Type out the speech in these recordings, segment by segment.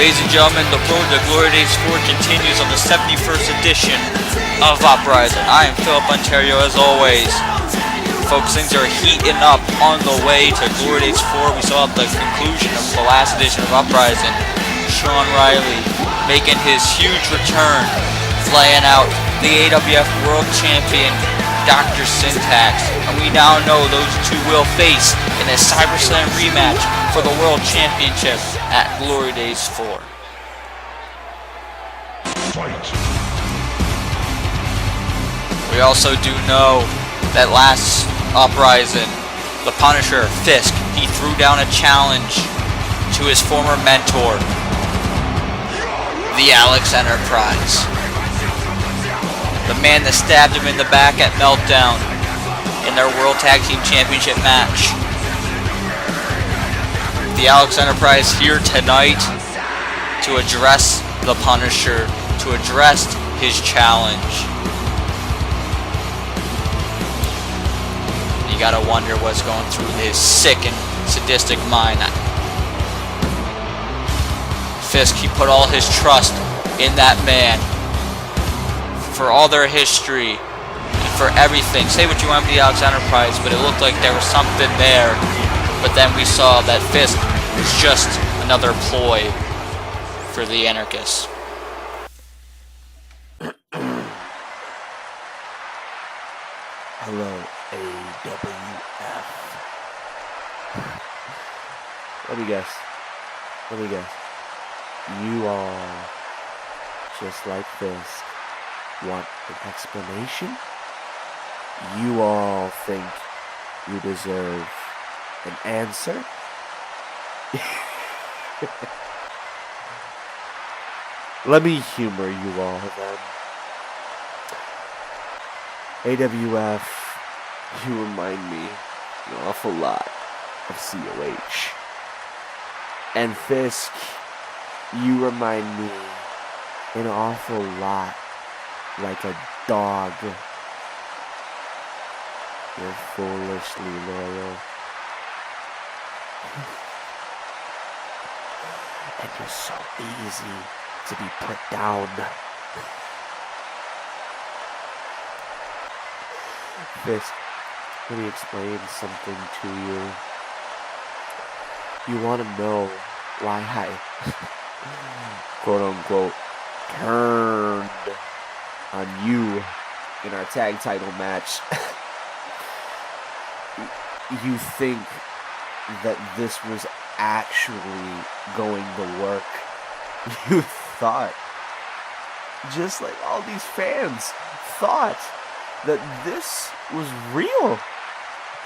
Ladies and gentlemen, the road to Glory Days 4 continues on the 71st edition of Uprising. I am Philip Ontario as always. Folks, things are heating up on the way to Glory Days 4. We saw the conclusion of the last edition of Uprising. Shawn Riley making his huge return, laying out the AWF World Champion Dr. Syntax. And we now know those two will face in a Cyberslam rematch for the World Championship at Glory Days 4. Fight. We also do know that last Uprising, the Punisher, Fisk, he threw down a challenge to his former mentor, the Alex Enterprise. The man that stabbed him in the back at Meltdown in their World Tag Team Championship match. The Alex Enterprise here tonight to address the Punisher, to address his challenge. You gotta wonder what's going through his sick and sadistic mind. Fisk, he put all his trust in that man for all their history and for everything. Say what you want with the Alex Enterprise, but it looked like there was something there. But then we saw that Fisk was just another ploy for the anarchists. Hello, AWF. Let me guess. You all, just like Fisk, want an explanation? You all think you deserve an answer? Let me humor you all then. AWF, you remind me an awful lot of COH. And Fisk, you remind me an awful lot like a dog. You're foolishly loyal. And you're so easy to be put down. Fisk, let me explain something to you. You want to know why I, quote unquote, turned on you in our tag title match. You think that this was actually going to work. You thought, just like all these fans thought, that this was real.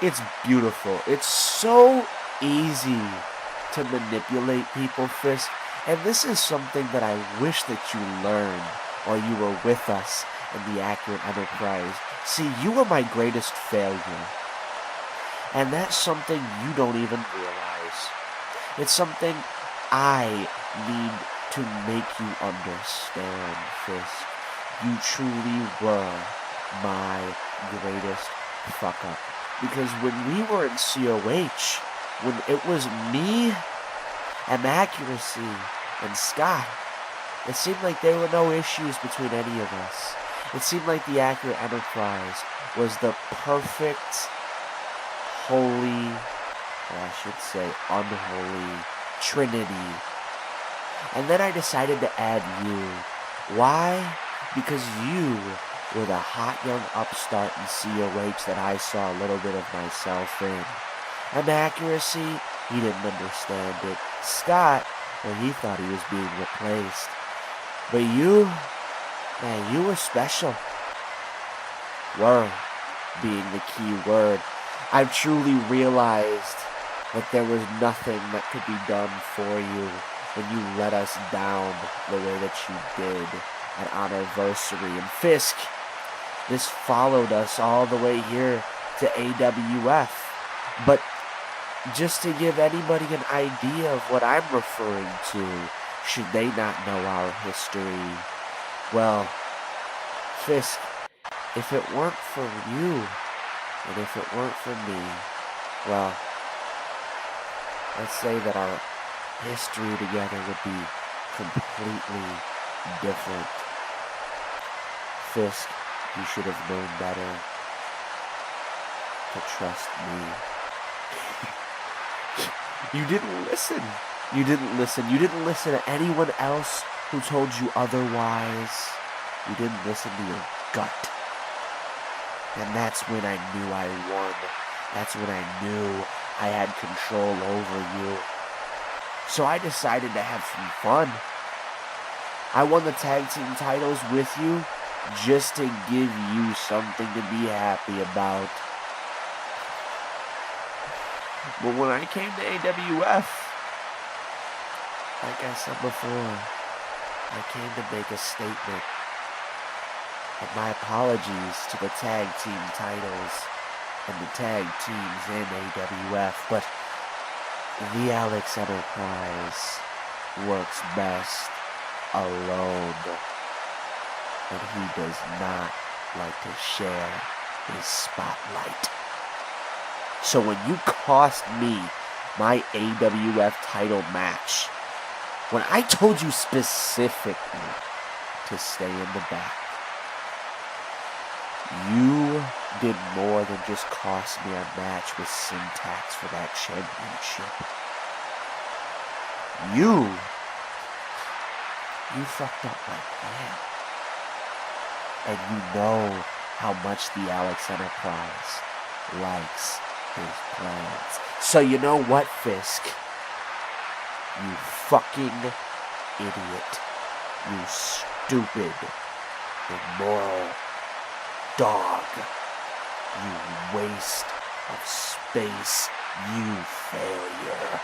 It's beautiful. It's so easy to manipulate people, Fisk. And this is something that I wish that you learned while you were with us in the Accurate Enterprise. See, you were my greatest failure. And that's something you don't even realize. It's something I need to make you understand, Fisk. You truly were my greatest fuck up. Because when we were in COH, when it was me and Accuracy and Scott, it seemed like there were no issues between any of us. It seemed like the Accurate Enterprise was the perfect, holy, or I should say unholy, trinity. And then I decided to add you. Why? Because you were the hot young upstart in COH that I saw a little bit of myself in. And Accuracy, he didn't understand it. Scott, well, he thought he was being replaced. But you, man, you were special. Were being the key word. I've truly realized that there was nothing that could be done for you when you let us down the way that you did at Anniversary. And Fisk, this followed us all the way here to AWF. But just to give anybody an idea of what I'm referring to, should they not know our history, well, Fisk, if it weren't for you, and if it weren't for me, well, let's say that our history together would be completely different. Fisk, you should have known better to trust me. You didn't listen. You didn't listen. You didn't listen to anyone else who told you otherwise. You didn't listen to your gut. And that's when I knew I won. That's when I knew I had control over you. So I decided to have some fun. I won the tag team titles with you just to give you something to be happy about. But when I came to AWF, like I said before, I came to make a statement. And my apologies to the tag team titles and the tag teams in AWF, but the Alex Enterprise works best alone. And he does not like to share his spotlight. So when you cost me my AWF title match, when I told you specifically to stay in the back, you did more than just cost me a match with Syntax for that championship. You fucked up my plan. And you know how much the Alex Enterprise likes his plans. So you know what, Fisk? You fucking idiot. You stupid, immoral dog. You waste of space. You failure.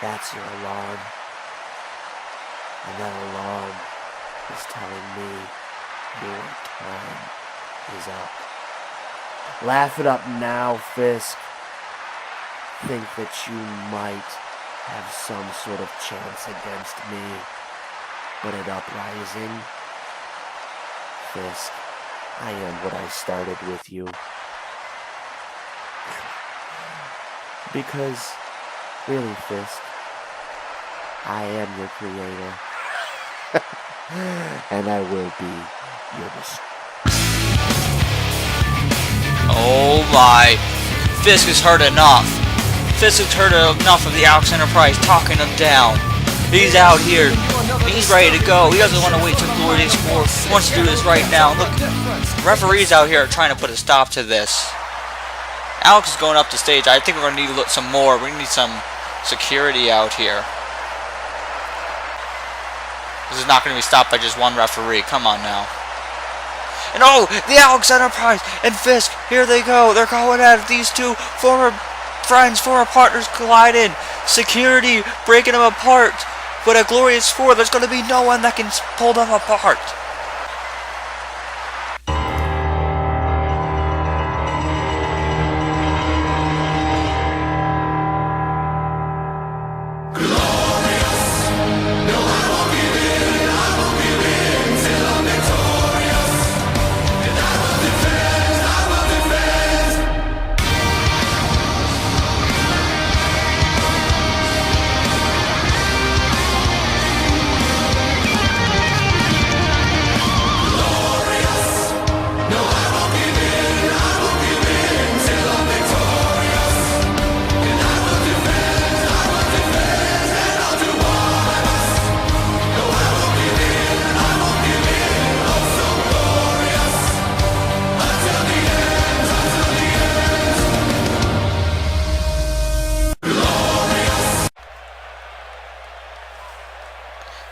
That's your alarm. And that alarm is telling me your time is up. Laugh it up now, Fisk. Think that you might have some sort of chance against me. But at Uprising, Fisk, I am what I started with you. Because, really, Fisk, I am your creator. And I will be your destroyer. Oh my. Fisk has heard enough. Fisk has heard enough of the Alex Enterprise talking him down. He's out here. He's ready to go. He doesn't want to wait till Glory Days 4. He wants to do this right now. Look, referees out here are trying to put a stop to this. Alex is going up the stage. I think we're going to need some more. We're going to need some security out here. This is not going to be stopped by just one referee. Come on now. And oh, the Alex Enterprise and Fisk, here they go. They're going at it. These two former friends, former partners colliding. Security breaking them apart. But at Glorious 4, there's going to be no one that can pull them apart.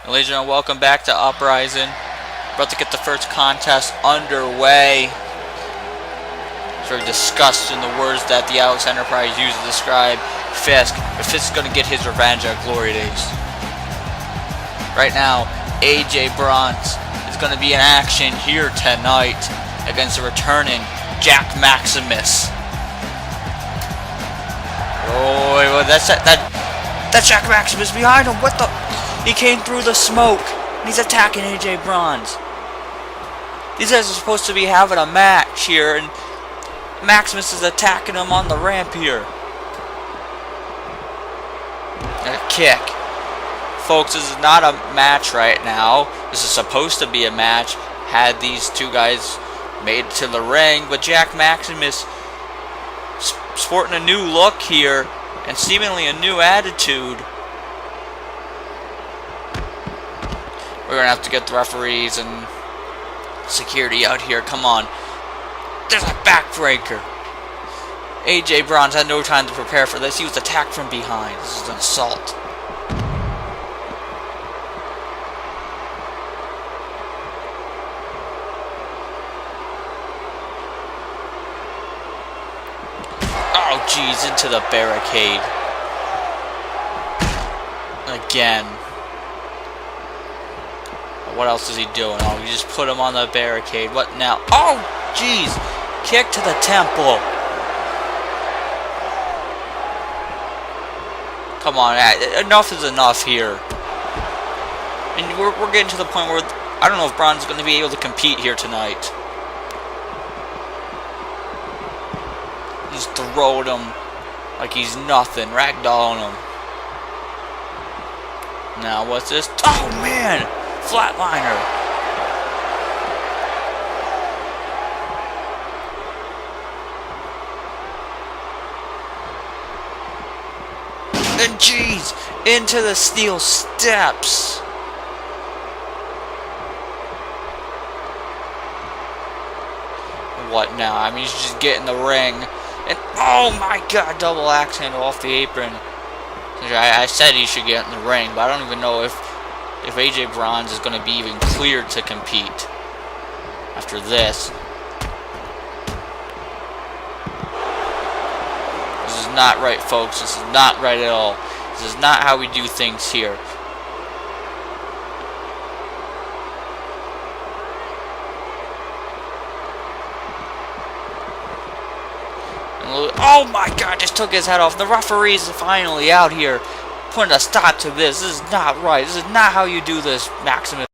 Ladies and gentlemen, welcome back to Uprising. About to get the first contest underway. Very disgusting, the words that the Alex Enterprise used to describe Fisk. But Fisk is going to get his revenge at Glory Days. Right now, AJ Bronze is going to be in action here tonight against the returning Jack Maximus. Oh, that's Jack Maximus behind him. What the? He came through the smoke, and he's attacking AJ Bronze. These guys are supposed to be having a match here, and Maximus is attacking him on the ramp here. kick. Folks, this is not a match right now. This is supposed to be a match had these two guys made it to the ring, but Jack Maximus sporting a new look here and seemingly a new attitude. We're gonna have to get the referees and security out here. Come on. There's a backbreaker. AJ Bronze had no time to prepare for this. He was attacked from behind. This is an assault. Oh, jeez, into the barricade. Again. What else is he doing? Oh, you just put him on the barricade. What now? Oh, jeez. Kick to the temple. Come on, enough is enough here. And we're getting to the point where I don't know if Braun's going to be able to compete here tonight. Just throwing him like he's nothing, ragdolling him. Now what's this? Oh man, flatliner. And jeez, into the steel steps. What now? I mean, he's just getting the ring. And oh my god, double axe handle off the apron. I said he should get in the ring, but I don't even know if AJ Bronze is going to be even cleared to compete after this. This is not right, folks. This is not right at all. This is not how we do things here. Oh my god, just took his head off. The referees are finally out here putting a stop to this. This is not right. This is not how you do this, Maximus.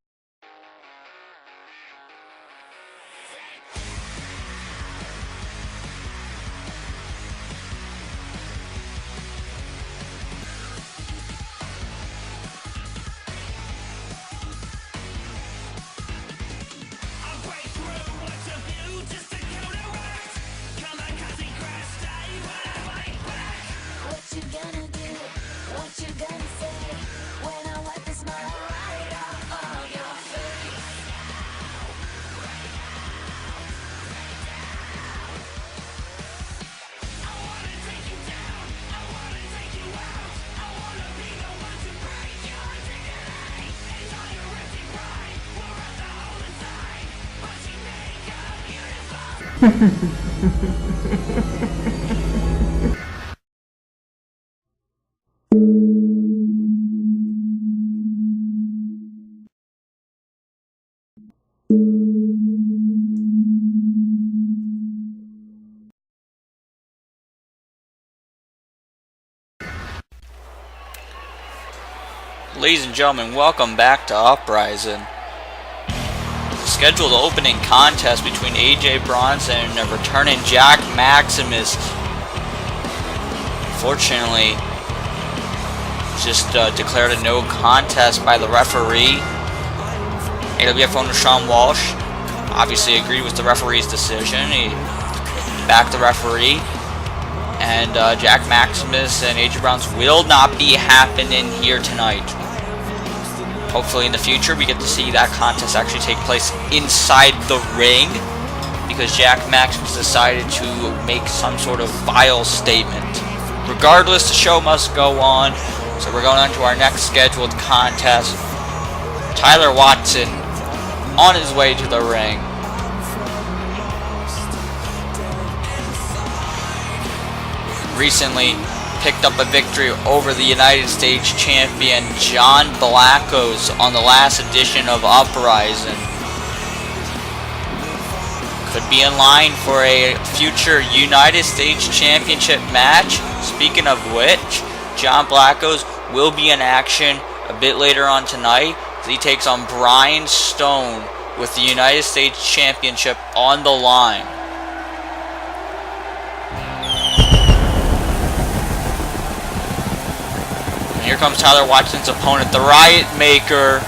Ladies and gentlemen, welcome back to Uprising. The scheduled opening contest between AJ Bronson and returning Jack Maximus. Fortunately, just declared a no contest by the referee. AWF owner Shawn Walsh obviously agreed with the referee's decision. He backed the referee. And Jack Maximus and AJ Bronze will not be happening here tonight. Hopefully in the future we get to see that contest actually take place inside the ring, because Jack Maximus decided to make some sort of vile statement. Regardless, the show must go on, so we're going on to our next scheduled contest. Tyler Watson on his way to the ring. Recently picked up a victory over the United States champion John Blackos on the last edition of Uprising. Could be in line for a future United States Championship match. Speaking of which, John Blackos will be in action a bit later on tonight as he takes on Brian Stone with the United States Championship on the line. Here comes Tyler Watson's opponent, the Riot Maker,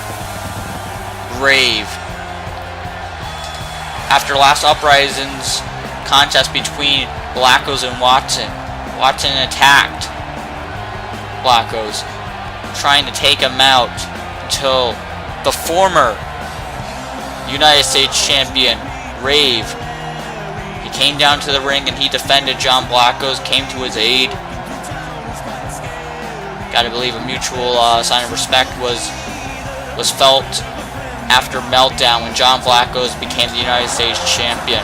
Rave. After last Uprising's contest between Blackos and Watson, Watson attacked Blackos, trying to take him out until the former United States champion, Rave, he came down to the ring and he defended John Blackos, came to his aid. Gotta believe a mutual sign of respect was felt after Meltdown when John Blackos became the United States champion.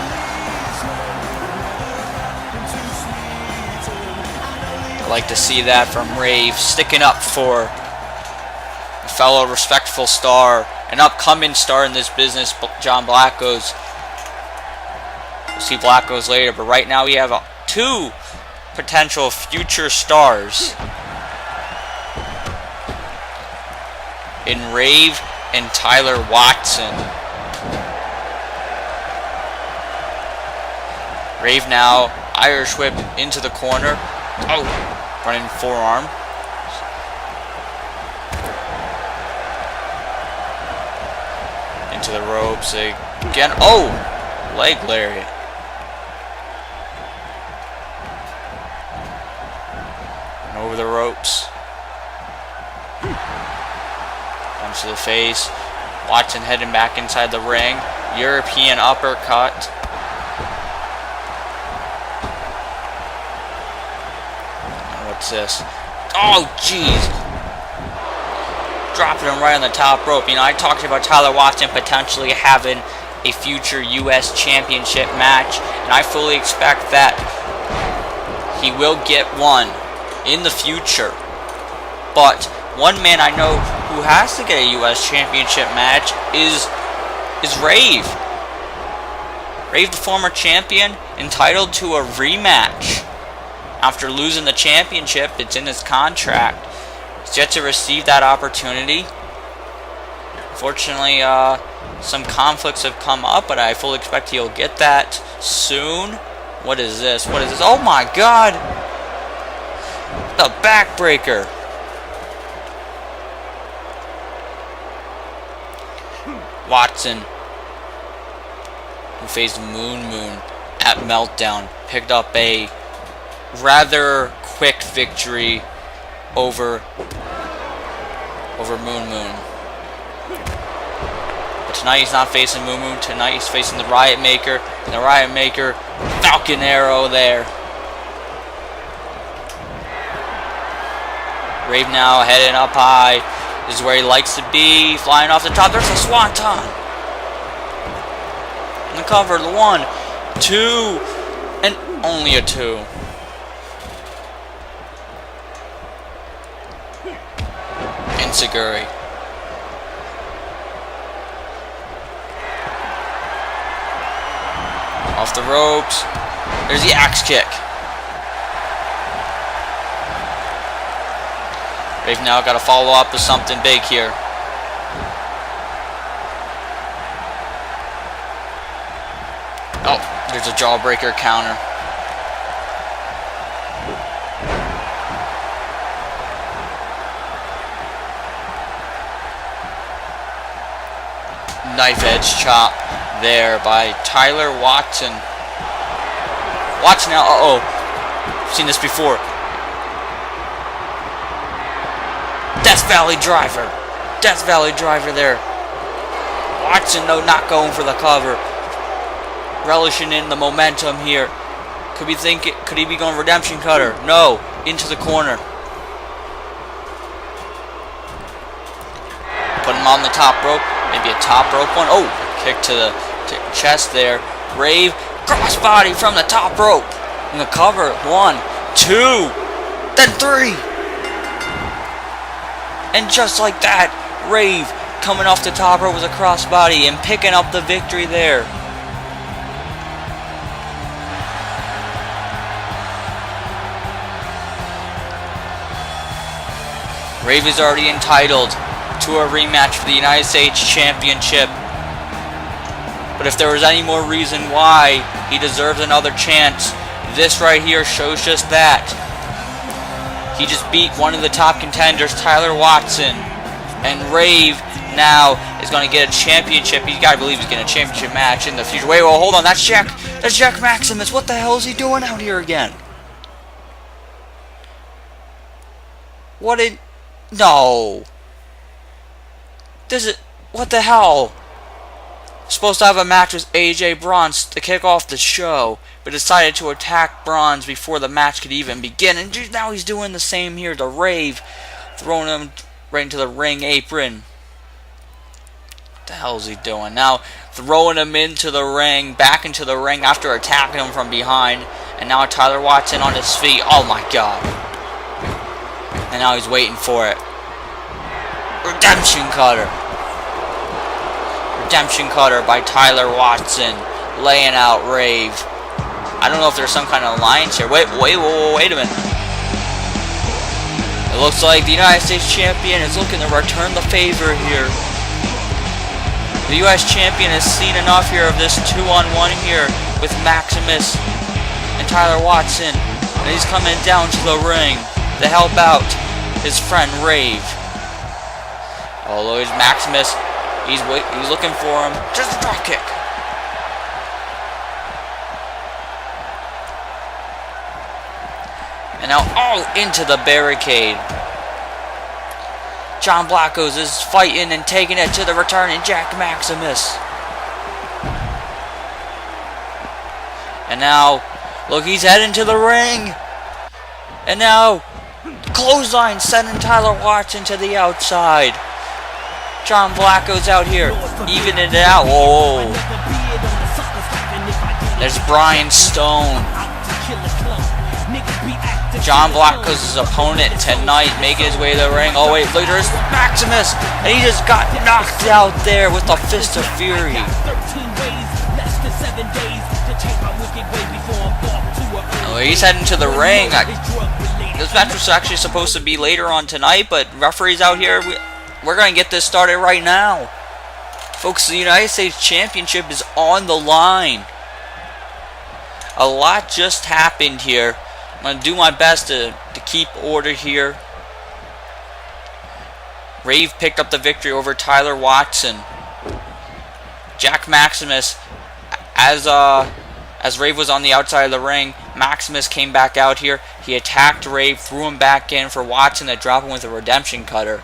I like to see that from Rave, sticking up for a fellow respectful star, an upcoming star in this business, John Blackos. We'll see Blackos later, but right now we have two potential future stars in Rave and Tyler Watson. Rave now, Irish whip into the corner. Oh, running forearm. Into the ropes again. Oh, leg lariat. And over the ropes. Punch to the face. Watson heading back inside the ring. European uppercut. And what's this? Oh, jeez. Dropping him right on the top rope. You know, I talked about Tyler Watson potentially having a future U.S. Championship match, and I fully expect that he will get one in the future. But one man I know who has to get a U.S. Championship match is Rave. Rave, the former champion, entitled to a rematch. After losing the championship, it's in his contract. He's yet to receive that opportunity. Unfortunately, some conflicts have come up, but I fully expect he'll get that soon. What is this? What is this? Oh my God! The backbreaker. Watson, who faced Moon at Meltdown, picked up a rather quick victory over Moon. But tonight he's not facing Moon. Tonight he's facing the Riot Maker. And the Riot Maker, Falcon Arrow there. Rave now heading up high. This is where he likes to be. Flying off the top. There's a swanton. And the cover. The 1, 2, and only a 2. Enzuigiri. Off the ropes. There's the axe kick. Rave now got to follow up with something big here. Oh, there's a jawbreaker counter. Knife edge chop there by Tyler Watson. Watson now, I've seen this before. Death Valley Driver. Death Valley Driver there. Watson, no, not going for the cover. Relishing in the momentum here. Could he be going Redemption Cutter? No, into the corner. Put him on the top rope. Maybe a top rope one. Oh, kick to the chest there. Rave, crossbody from the top rope. And the cover. 1, 2, then 3. And just like that, Rave coming off the top rope with a crossbody and picking up the victory there. Rave is already entitled to a rematch for the United States Championship. But if there was any more reason why he deserves another chance, this right here shows just that. He just beat one of the top contenders, Tyler Watson. And Rave now is going to get a championship. He's got to believe he's getting a championship match in the future. Wait, well, hold on. That's Jack Maximus. What the hell is he doing out here again? No. What the hell? Supposed to have a match with AJ Bronze to kick off the show, but decided to attack Bronze before the match could even begin. And now he's doing the same here to Rave, throwing him right into the ring apron. What the hell is he doing? Now throwing him into the ring, back into the ring after attacking him from behind. And now Tyler Watson on his feet. Oh my god. And now he's waiting for it. Redemption Cutter. Redemption Cutter by Tyler Watson, laying out Rave. I don't know if there's some kind of alliance here. Wait a minute. It looks like the United States Champion is looking to return the favor here. The U.S. Champion has seen enough here of this 2-on-1 here with Maximus and Tyler Watson. And he's coming down to the ring to help out his friend Rave. Although he's Maximus, he's looking for him. Just a drop kick. And now all into the barricade. John Blackos is fighting and taking it to the returning Jack Maximus. And now, look, he's heading to the ring. And now, clothesline sending Tyler Watson to the outside. John Blackos out here, evening it out. Whoa. There's Brian Stone. John Blackos' opponent tonight making his way to the ring. Oh wait, look, there's Maximus. And he just got knocked out there with the Fist of Fury. Oh, he's heading to the ring. This match was actually supposed to be later on tonight, but referees out here, we're going to get this started right now. Folks, the United States Championship is on the line. A lot just happened here. I'm going to do my best to keep order here. Rave picked up the victory over Tyler Watson. Jack Maximus, as Rave was on the outside of the ring, Maximus came back out here. He attacked Rave, threw him back in for Watson to drop him with a redemption cutter.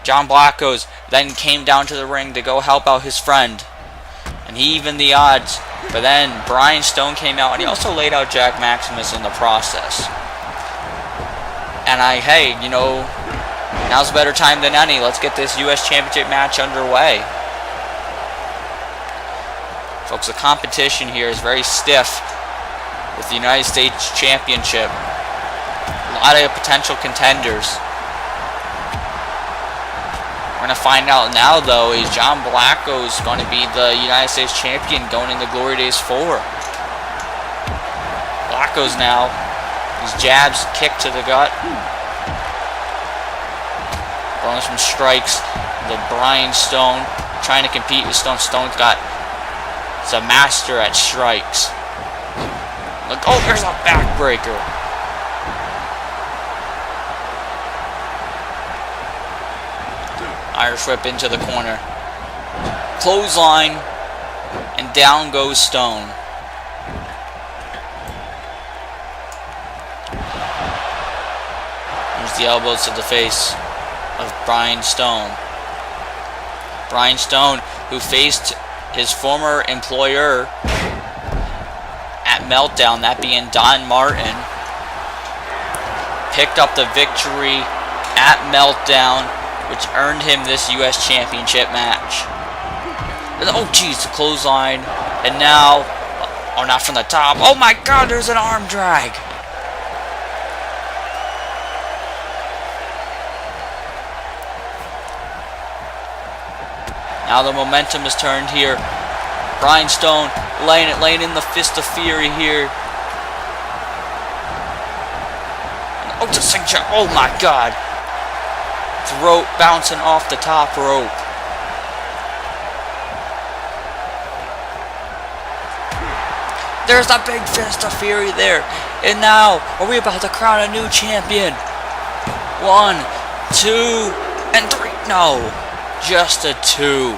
John Blackos then came down to the ring to go help out his friend. And he evened the odds. But then Brian Stone came out and he also laid out Jack Maximus in the process. And hey, you know, now's a better time than any. Let's get this U.S. Championship match underway. Folks, the competition here is very stiff with the United States Championship. A lot of potential contenders. We're going to find out now, though, is John Blackos going to be the United States Champion going into Glory Days 4. Blackos now, his jabs, kick to the gut. Throwing some strikes. The Brian Stone trying to compete with Stone. Stone's it's a master at strikes. Look, oh, there's a backbreaker. Irish whip into the corner. Clothesline. And down goes Stone. There's the elbows to the face of Brian Stone. Brian Stone, who faced his former employer at Meltdown, that being Don Martin, picked up the victory at Meltdown, which earned him this U.S. Championship match. Oh, geez, the clothesline. And now, oh, not from the top. Oh, my God, there's an arm drag. Now the momentum is turned here. Brian Stone laying in the Fist of Fury here. Oh, it's a signature. Oh, my God. Throat bouncing off the top rope. There's the big fist of fury there. And now, are we about to crown a new champion? 1, 2, and 3. No, just a 2.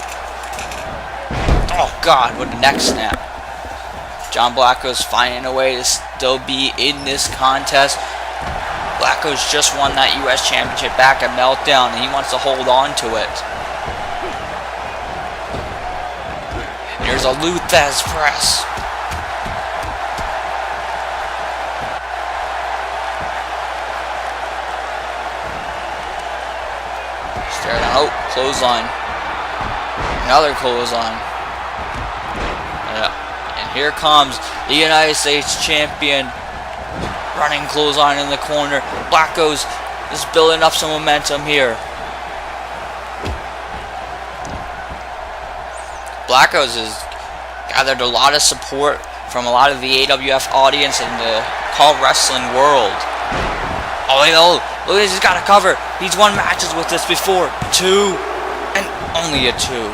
Oh God, what a neck snap. John Blackos finding a way to still be in this contest. Blackos just won that U.S. Championship back at Meltdown, and he wants to hold on to it. Here's a Luthez press. Stare down. Oh, clothesline. Another clothesline. And here comes the United States champion. Running clothesline in the corner. Blackos is building up some momentum here. Blackos has gathered a lot of support from a lot of the AWF audience in the call wrestling world. Oh, look, he's got a cover. He's won matches with this before. 2, and only a 2.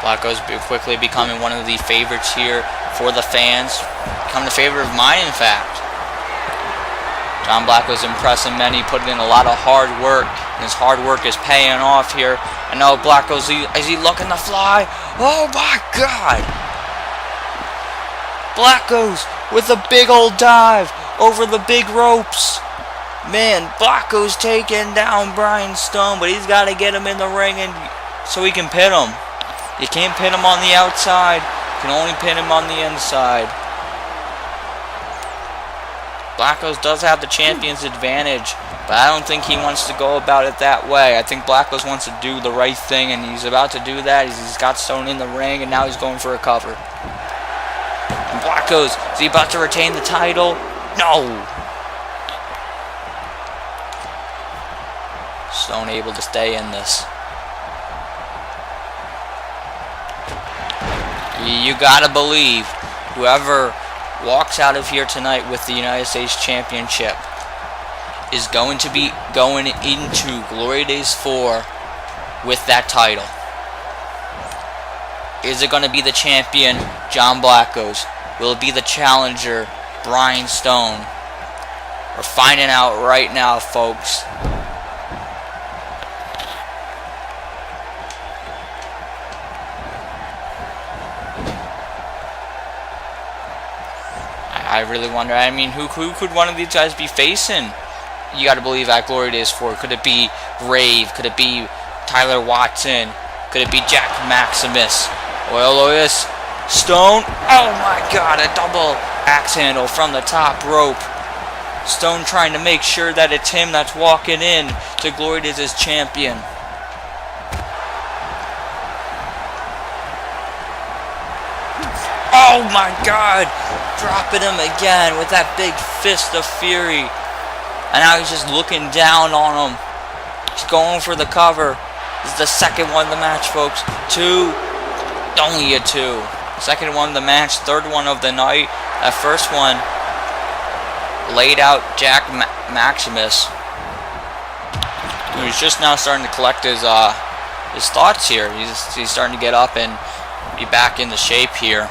Blackos quickly becoming one of the favorites here for the fans. Becoming a favorite of mine, in fact. John Blackos impressing many, putting in a lot of hard work, and his hard work is paying off here. And now Blackos, is he looking to fly? Oh my God! Blackos with a big old dive over the big ropes. Man, Blackos taking down Brian Stone, but he's got to get him in the ring and so he can pin him. You can't pin him on the outside. You can only pin him on the inside. Blackos does have the champion's advantage, but I don't think he wants to go about it that way. I think Blackos wants to do the right thing, and he's about to do that. He's got Stone in the ring, and now he's going for a cover. And Blackos, is he about to retain the title? No! Stone able to stay in this. You gotta believe whoever walks out of here tonight with the United States Championship is going to be going into Glory Days 4 with that title. Is it going to be the champion, John Blackos? Will it be the challenger, Brian Stone? We're finding out right now, folks. I really wonder. I mean, who could one of these guys be facing? You got to believe at Glory Days 4. Could it be Rave? Could it be Tyler Watson? Could it be Jack Maximus? Well, Lois Stone. Oh my God! A double axe handle from the top rope. Stone trying to make sure that it's him that's walking in to Glory Days as champion. Oh my God! Dropping him again with that big fist of fury. And now he's just looking down on him. He's going for the cover. This is the second one of the match, folks. 2. Only a 2. Second one of the match. Third one of the night. That first one laid out Jack Maximus. He's just now starting to collect his thoughts here. He's starting to get up and be back into shape here.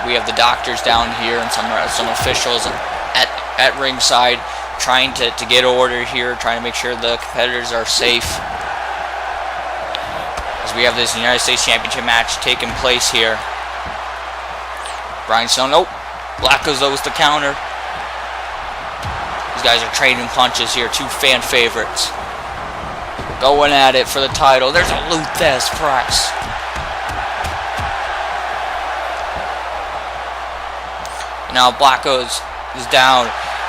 We have the doctors down here and some officials at ringside trying to get order here, trying to make sure the competitors are safe. As we have this United States Championship match taking place here. Brian Stone, nope. Blackos though with the counter. These guys are trading punches here, 2 fan favorites. Going at it for the title. There's a Luthez press. Now Blackos is down.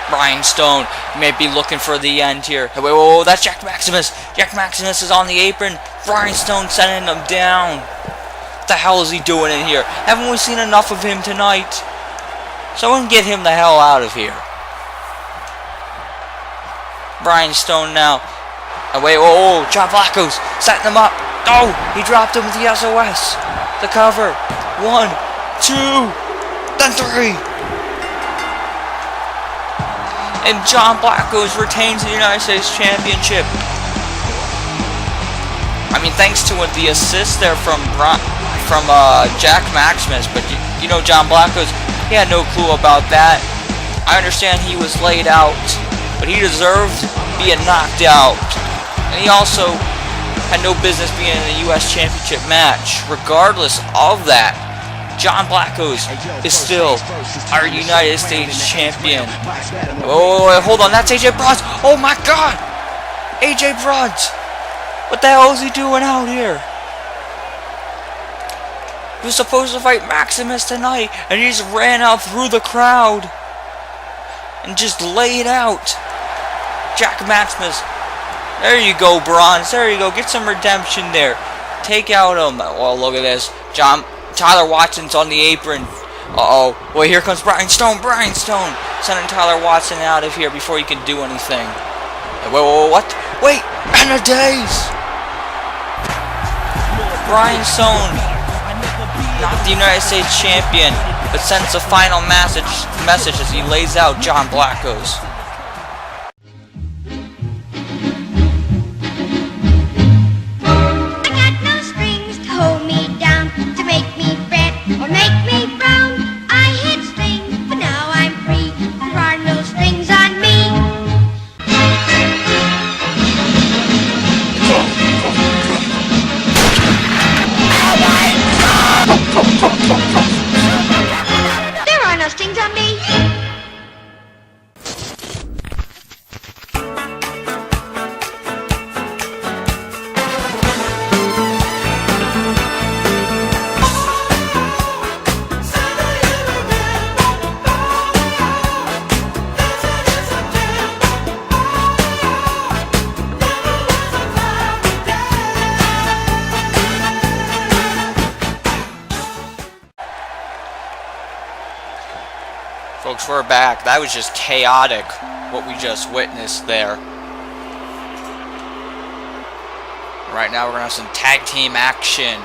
Brian Stone may be looking for the end here. Hey, whoa, that's Jack Maximus. Jack Maximus is on the apron. Brian Stone sending him down. What the hell is he doing in here? Haven't we seen enough of him tonight? Someone get him the hell out of here. Brian Stone now And wait, oh, John Blackos setting him up. Oh, he dropped him with the SOS. The cover. 1, 2, then 3. And John Blackos retains the United States Championship. I mean, thanks to the assist there from Jack Maximus, but you know John Blackos, he had no clue about that. I understand he was laid out, but he deserved being knocked out. And he also had no business being in a U.S. Championship match. Regardless of that, John Blackos is still our United States Champion. Oh, hold on, that's AJ Bronze. Oh my God, AJ Bronze. What the hell is he doing out here? He was supposed to fight Maximus tonight, and he just ran out through the crowd and just laid out Jack Maximus. There you go, Bronze. There you go. Get some redemption there. Take out him. Well, look at this. Tyler Watson's on the apron. Uh-oh. Well, here comes Brian Stone. Brian Stone sending Tyler Watson out of here before he can do anything. Wait, what? Wait, and a daze. Brian Stone, not the United States Champion, but sends a final message as he lays out John Blackos. I got no strings to hold me down, to make me fret or make me frown. I hit strings, but now I'm free. There are no strings on me. There are no strings on me. Folks, we're back. That was just chaotic, what we just witnessed there. Right now we're going to have some tag team action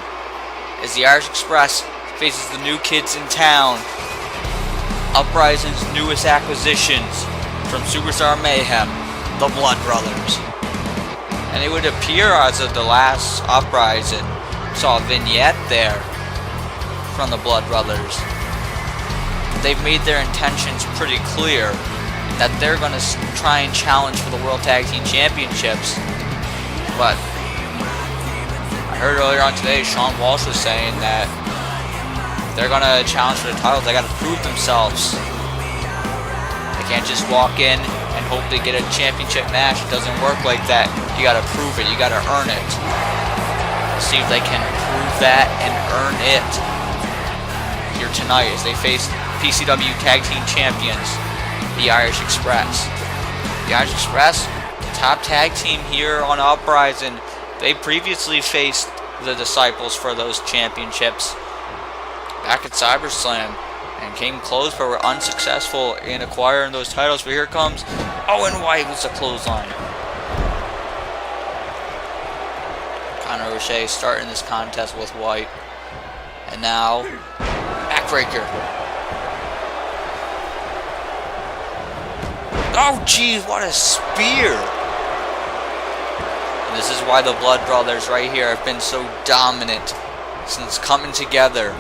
as the Irish Express faces the new kids in town. Uprising's newest acquisitions from Superstar Mayhem, the Blood Brothers. And it would appear as of the last Uprising, saw a vignette there from the Blood Brothers. They've made their intentions pretty clear that they're going to try and challenge for the World Tag Team Championships. But I heard earlier on today, Shawn Walsh was saying that they're going to challenge for the titles. They got to prove themselves. They can't just walk in and hope they get a championship match. It doesn't work like that. You got to prove it. You got to earn it. Let's see if they can prove that and earn it here tonight as they face PCW Tag Team Champions, the Irish Express. The Irish Express, top tag team here on Uprising. They previously faced the Disciples for those championships back at Cyberslam and came close but were unsuccessful in acquiring those titles. But here comes Owen White with the clothesline. Conor O'Shea starting this contest with White. And now, backbreaker. Oh, geez, what a spear. And this is why the Blood Brothers right here have been so dominant since coming together.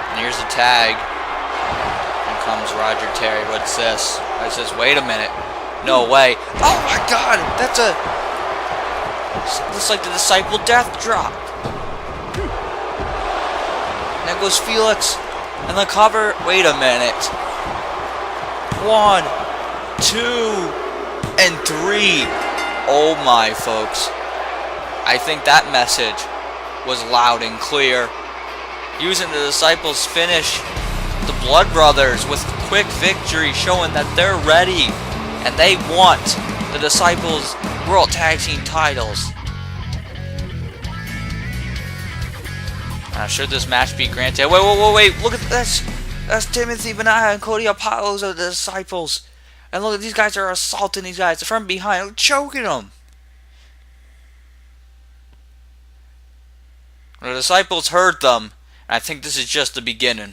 And here's the tag. And comes Roger Terry. What's this? I says, wait a minute. No way. Oh my God, that's a... looks like the Disciple Death Drop. And there goes Felix. And the cover. Wait a minute. 1, 2, and 3. Oh my, folks. I think that message was loud and clear. Using the Disciples' finish, the Blood Brothers with quick victory, showing that they're ready and they want the Disciples' World Tag Team titles. Should this match be granted? Wait, look at this. That's Timothy Benaya and Cody Apollos of the Disciples. And look, these guys are assaulting these guys from behind, choking them. The disciples heard them, and I think this is just the beginning.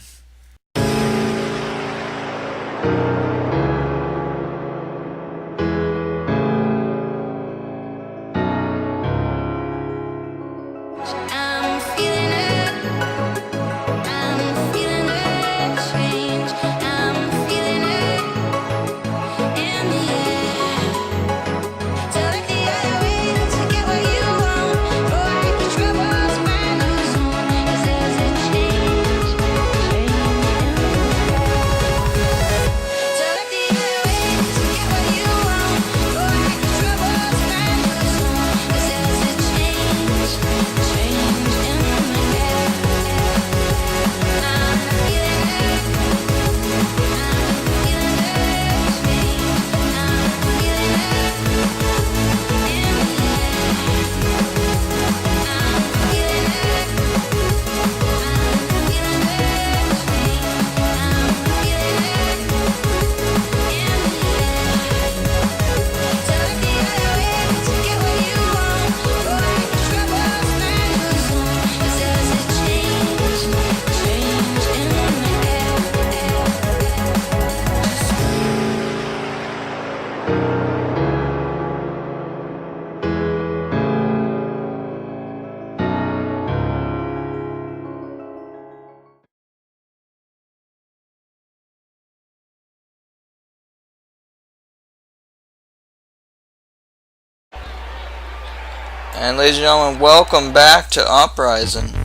And ladies and gentlemen, welcome back to Uprising. And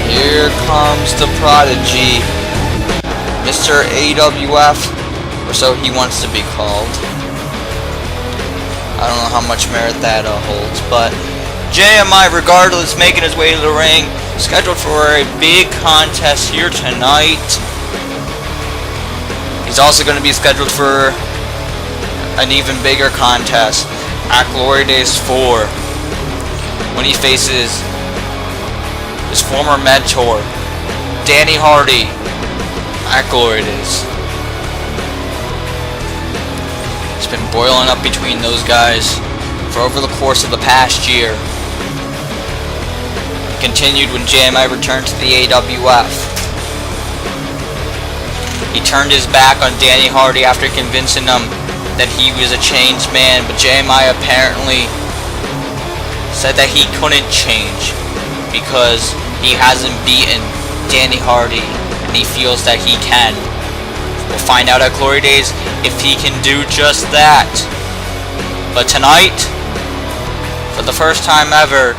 here comes the prodigy, Mr. AWF, or so he wants to be called. I don't know how much merit that holds, but JMI, regardless, making his way to the ring, scheduled for a big contest here tonight. He's also going to be scheduled for an even bigger contest at Glory Days 4, when he faces his former mentor, Danny Hardy, at Glory Days. It's been boiling up between those guys for over the course of the past year. It continued when JMI returned to the AWF. He turned his back on Danny Hardy after convincing him that he was a changed man, but JMI apparently said that he couldn't change because he hasn't beaten Danny Hardy and he feels that he can. We'll find out at Glory Days if he can do just that. But tonight, for the first time ever,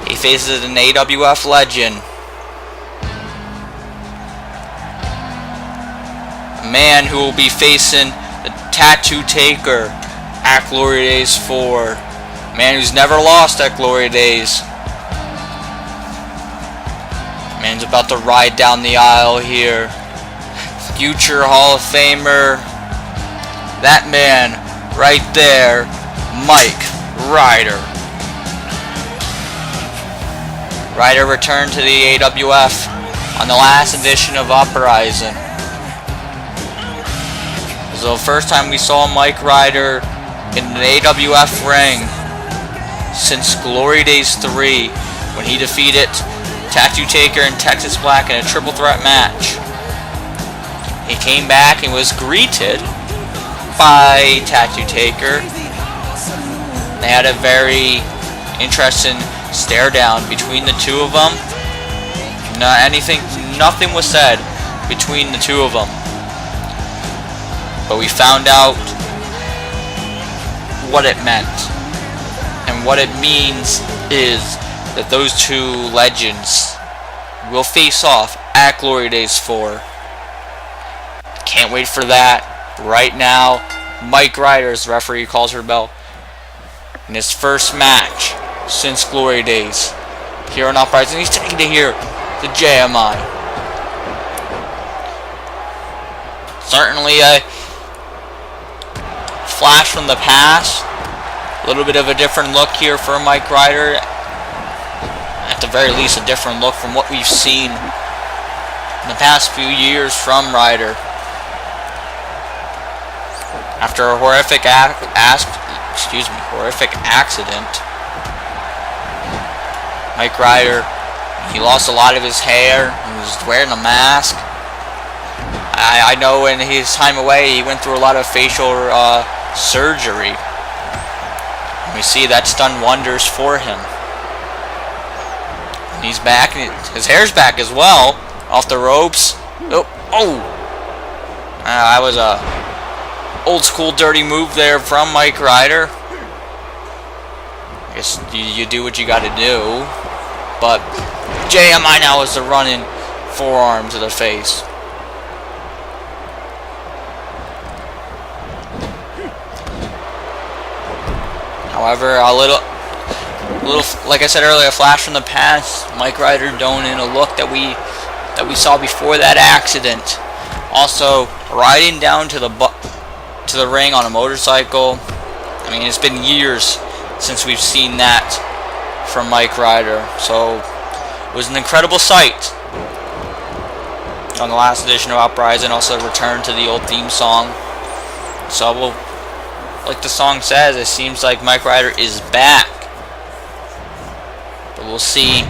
he faces an AWF legend. A man who will be facing the Tattoo Taker at Glory Days 4. A man who's never lost at Glory Days. Man's about to ride down the aisle here. Future Hall of Famer, that man right there, Mike Ryder. Ryder returned to the AWF on the last edition of Uprising. This is the first time we saw Mike Ryder in an AWF ring since Glory Days 3, when he defeated Tattoo Taker and Texas Black in a triple threat match. He came back and was greeted by Tattoo Taker. They had a very interesting stare down between the two of them. Nothing was said between the two of them. But we found out what it meant. And what it means is that those two legends will face off at Glory Days 4. Can't wait for that. Right now, Mike Ryder's referee calls her bell in his first match since Glory Days here on Uprising. He's taking to here the JMI. Certainly a flash from the past. A little bit of a different look here for Mike Ryder. At the very least, a different look from what we've seen in the past few years from Ryder. After a horrific accident, Mike Ryder, he lost a lot of his hair. He was wearing a mask. I know in his time away, he went through a lot of facial surgery. And we see that's done wonders for him. And he's back. His hair's back as well. Off the ropes. Oh! That was a old school dirty move there from Mike Ryder. I guess you do what you got to do. But JMI now is the running forearm to the face. However, a little, like I said earlier, a flash from the past. Mike Ryder donning a look that we saw before that accident. Also, riding down to the ring on a motorcycle. I mean, it's been years since we've seen that from Mike Ryder. So, it was an incredible sight. On the last edition of Uprising, also returned to the old theme song. So, like the song says, it seems like Mike Ryder is back. But we'll see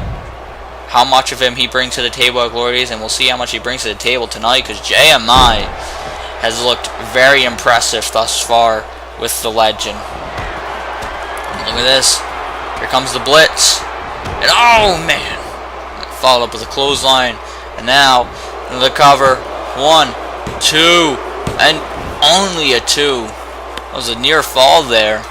how much of him he brings to the table at Glory Days, and we'll see how much he brings to the table tonight, because JMI has looked very impressive thus far with the legend. Look at this. Here comes the blitz. And oh man! Followed up with a clothesline. And now, the cover. 1, 2, and only a 2. That was a near fall there.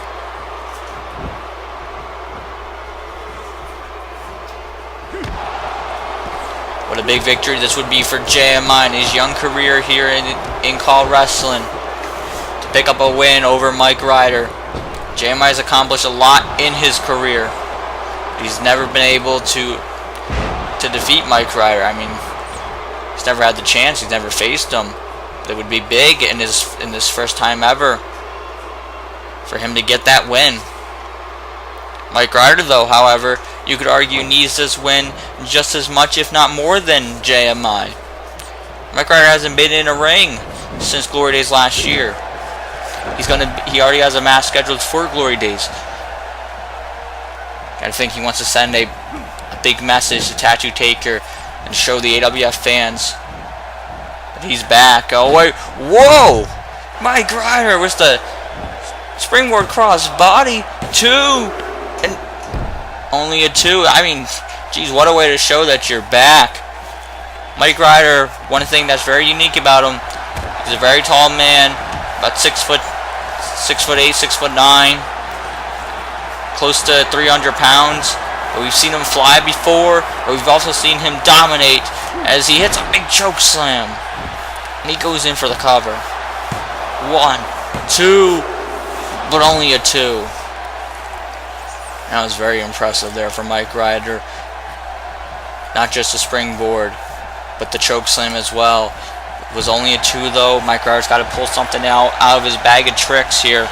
What a big victory this would be for JMI in his young career here in Call Wrestling. To pick up a win over Mike Ryder. JMI has accomplished a lot in his career. He's never been able to defeat Mike Ryder. I mean, he's never had the chance. He's never faced him. It would be big in this first time ever for him to get that win. Mike Ryder, though, however, you could argue needs this win just as much, if not more, than JMI. Mike Ryder hasn't been in a ring since Glory Days last year. He already has a match scheduled for Glory Days. I think he wants to send a big message to Tattoo Taker and show the AWF fans that he's back. Oh wait, whoa! Mike Ryder with the springboard cross body 2, and only a 2. I mean, geez, what a way to show that you're back. Mike Ryder, one thing that's very unique about him, he's a very tall man, about 6'8", 6'9", close to 300 pounds. But we've seen him fly before, but we've also seen him dominate as he hits a big choke slam. And he goes in for the cover. 1, 2, but only a 2. That was very impressive there for Mike Ryder. Not just the springboard, but the choke slam as well. It was only a 2 though. Mike Ryder's got to pull something out of his bag of tricks here.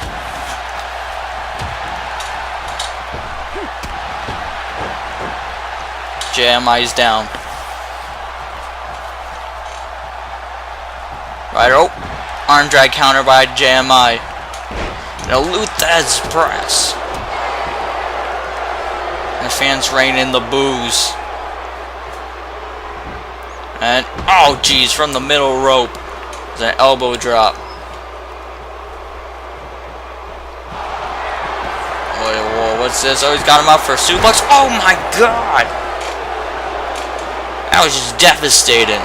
JMI's down. Ryder, arm drag counter by JMI. And a Luthez press. And the fans rain in the boos. And, oh geez, from the middle rope. There's an elbow drop. Whoa, what's this? Oh, he's got him up for a suplex. Oh my god! That was just devastating.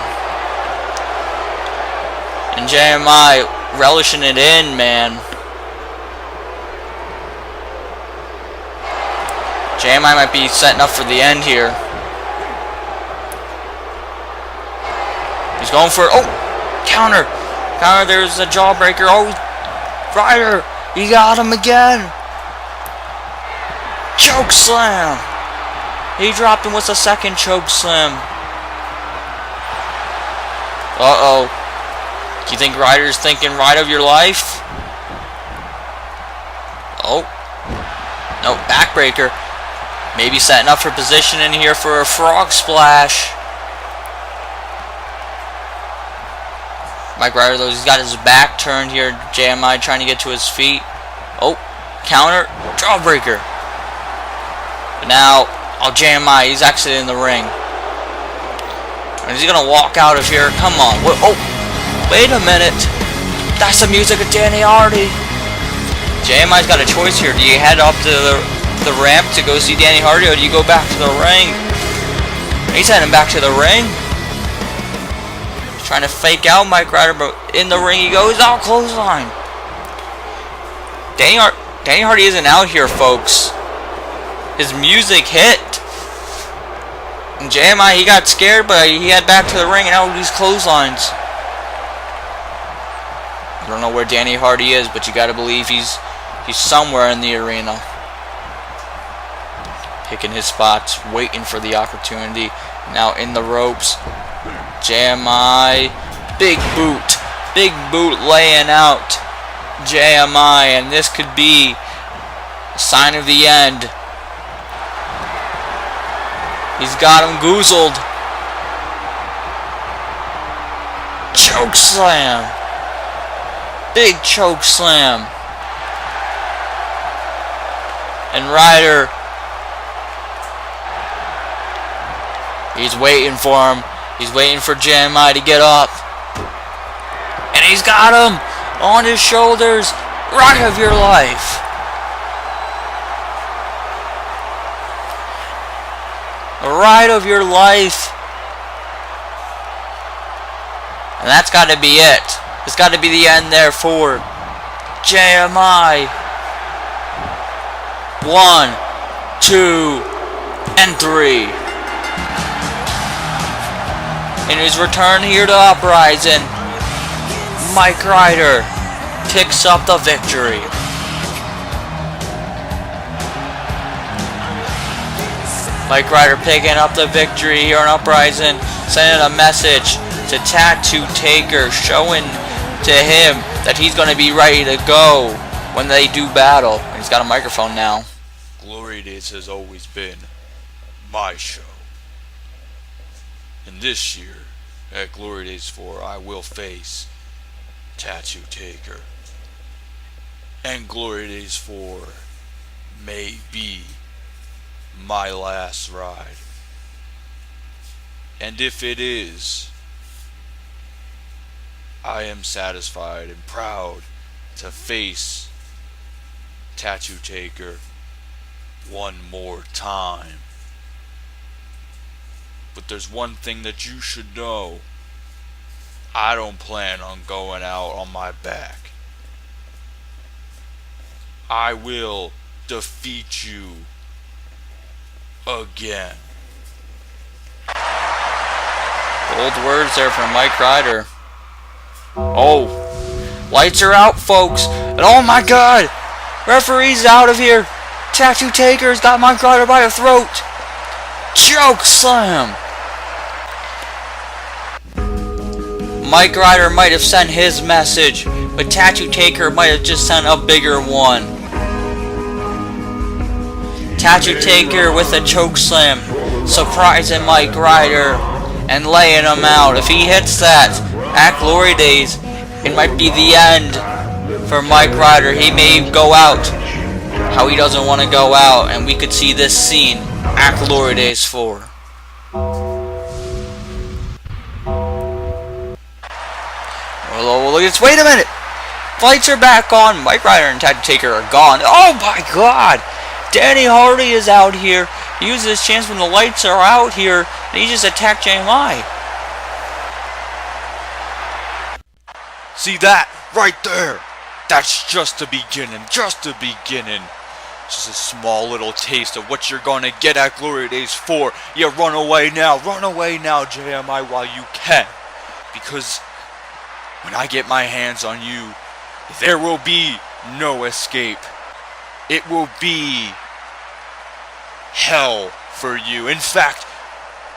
And JMI relishing it in, man. JMI might be setting up for the end here. He's going for, oh, counter. Counter, there's a jawbreaker. Oh, Ryder, he got him again. Choke slam. He dropped him with a second choke slam. Uh-oh. Do you think Ryder's thinking ride of your life? Oh. No, backbreaker. Maybe setting up for position in here for a frog splash. Mike Ryder, though, he's got his back turned here. JMI trying to get to his feet. Oh, counter, jawbreaker. But now, JMI, he's actually in the ring. And is he going to walk out of here? Come on. Oh, wait a minute. That's the music of Danny Hardy. JMI's got a choice here. Do you head up to the ramp to go see Danny Hardy, or do you go back to the ring? He's heading back to the ring. He's trying to fake out Mike Ryder, but in the ring he goes. Oh, clothesline. Danny Hardy isn't out here, folks. His music hit. And JMI, he got scared, but he head back to the ring and out with these clotheslines. I don't know where Danny Hardy is, but you gotta believe he's somewhere in the arena. Picking his spots, waiting for the opportunity. Now in the ropes. JMI, big boot laying out JMI, and this could be a sign of the end. He's got him goozled. Choke slam. Big choke slam. And Ryder, he's waiting for him. He's waiting for JMI to get up. And he's got him on his shoulders. Ride of your life. The ride of your life. And that's got to be it. It's got to be the end there for JMI. 1, 2, and 3. In his return here to Uprising, Mike Ryder picks up the victory. Mike Ryder picking up the victory here on Uprising, sending a message to Tattoo Taker, showing to him that he's going to be ready to go when they do battle. And he's got a microphone now. Glory Days has always been my show. And this year, at Glory Days 4, I will face Tattoo Taker. And Glory Days 4 may be my last ride. And if it is, I am satisfied and proud to face Tattoo Taker one more time. But there's one thing that you should know. I don't plan on going out on my back. I will defeat you again. Bold words there from Mike Ryder. Oh, lights are out, folks. And oh my God, referee's out of here. Tattoo Taker's got Mike Ryder by the throat. Choke slam. Mike Ryder might have sent his message, but Tattoo Taker might have just sent a bigger one. Tattoo Taker with a choke slam, surprising Mike Ryder and laying him out. If he hits that at Glory Days, it might be the end for Mike Ryder. He may go out how he doesn't want to go out, and we could see this scene at Glory Days 4. Well, wait a minute. Lights are back on. Mike Ryder and Tattoo Taker are gone. Oh my God. Danny Hardy is out here. He uses his chance when the lights are out here, and he just attacked JMI. See that? Right there. That's just the beginning. Just the beginning. Just a small little taste of what you're gonna get at Glory Days 4. Yeah, run away now, JMI, while you can. Because when I get my hands on you, there will be no escape. It will be hell for you. In fact,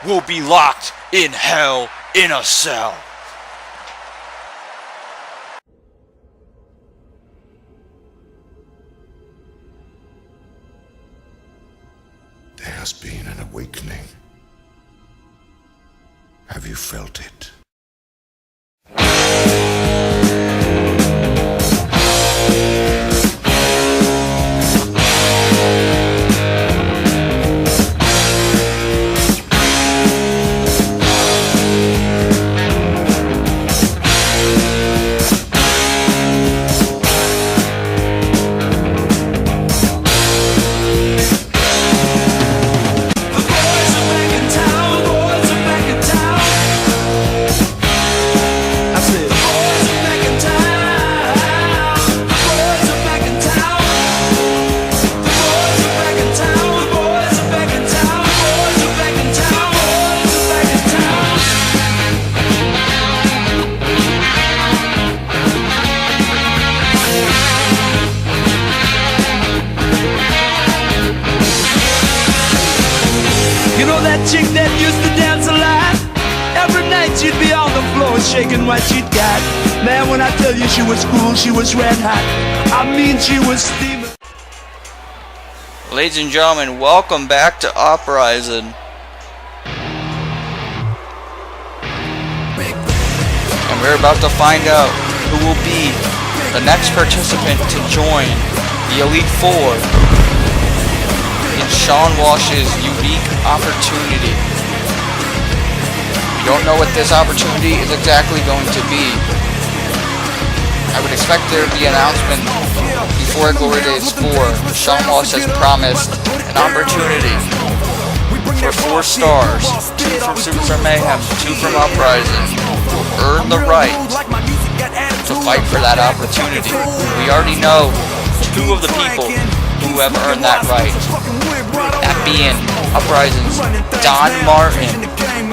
we'll be locked in hell in a cell. has been an awakening. Have you felt it? Chick that used to dance a lot. Every night she'd be on the floor shaking what she'd got. Man, when I tell you she was cool, she was red hot. I mean, she was steaming. Ladies and gentlemen, welcome back to Uprising. And we're about to find out who will be the next participant to join the Elite Four in Shawn Walsh's unique opportunity. We don't know what this opportunity is exactly going to be. I would expect there to be an announcement before Glory Days 4. Shawn Walsh has promised an opportunity for 4 stars, 2 from Superstar Mayhem, 2 from Uprising, to earn the right to fight for that opportunity. We already know 2 of the people who have earned that right. That being Uprising's Don Martin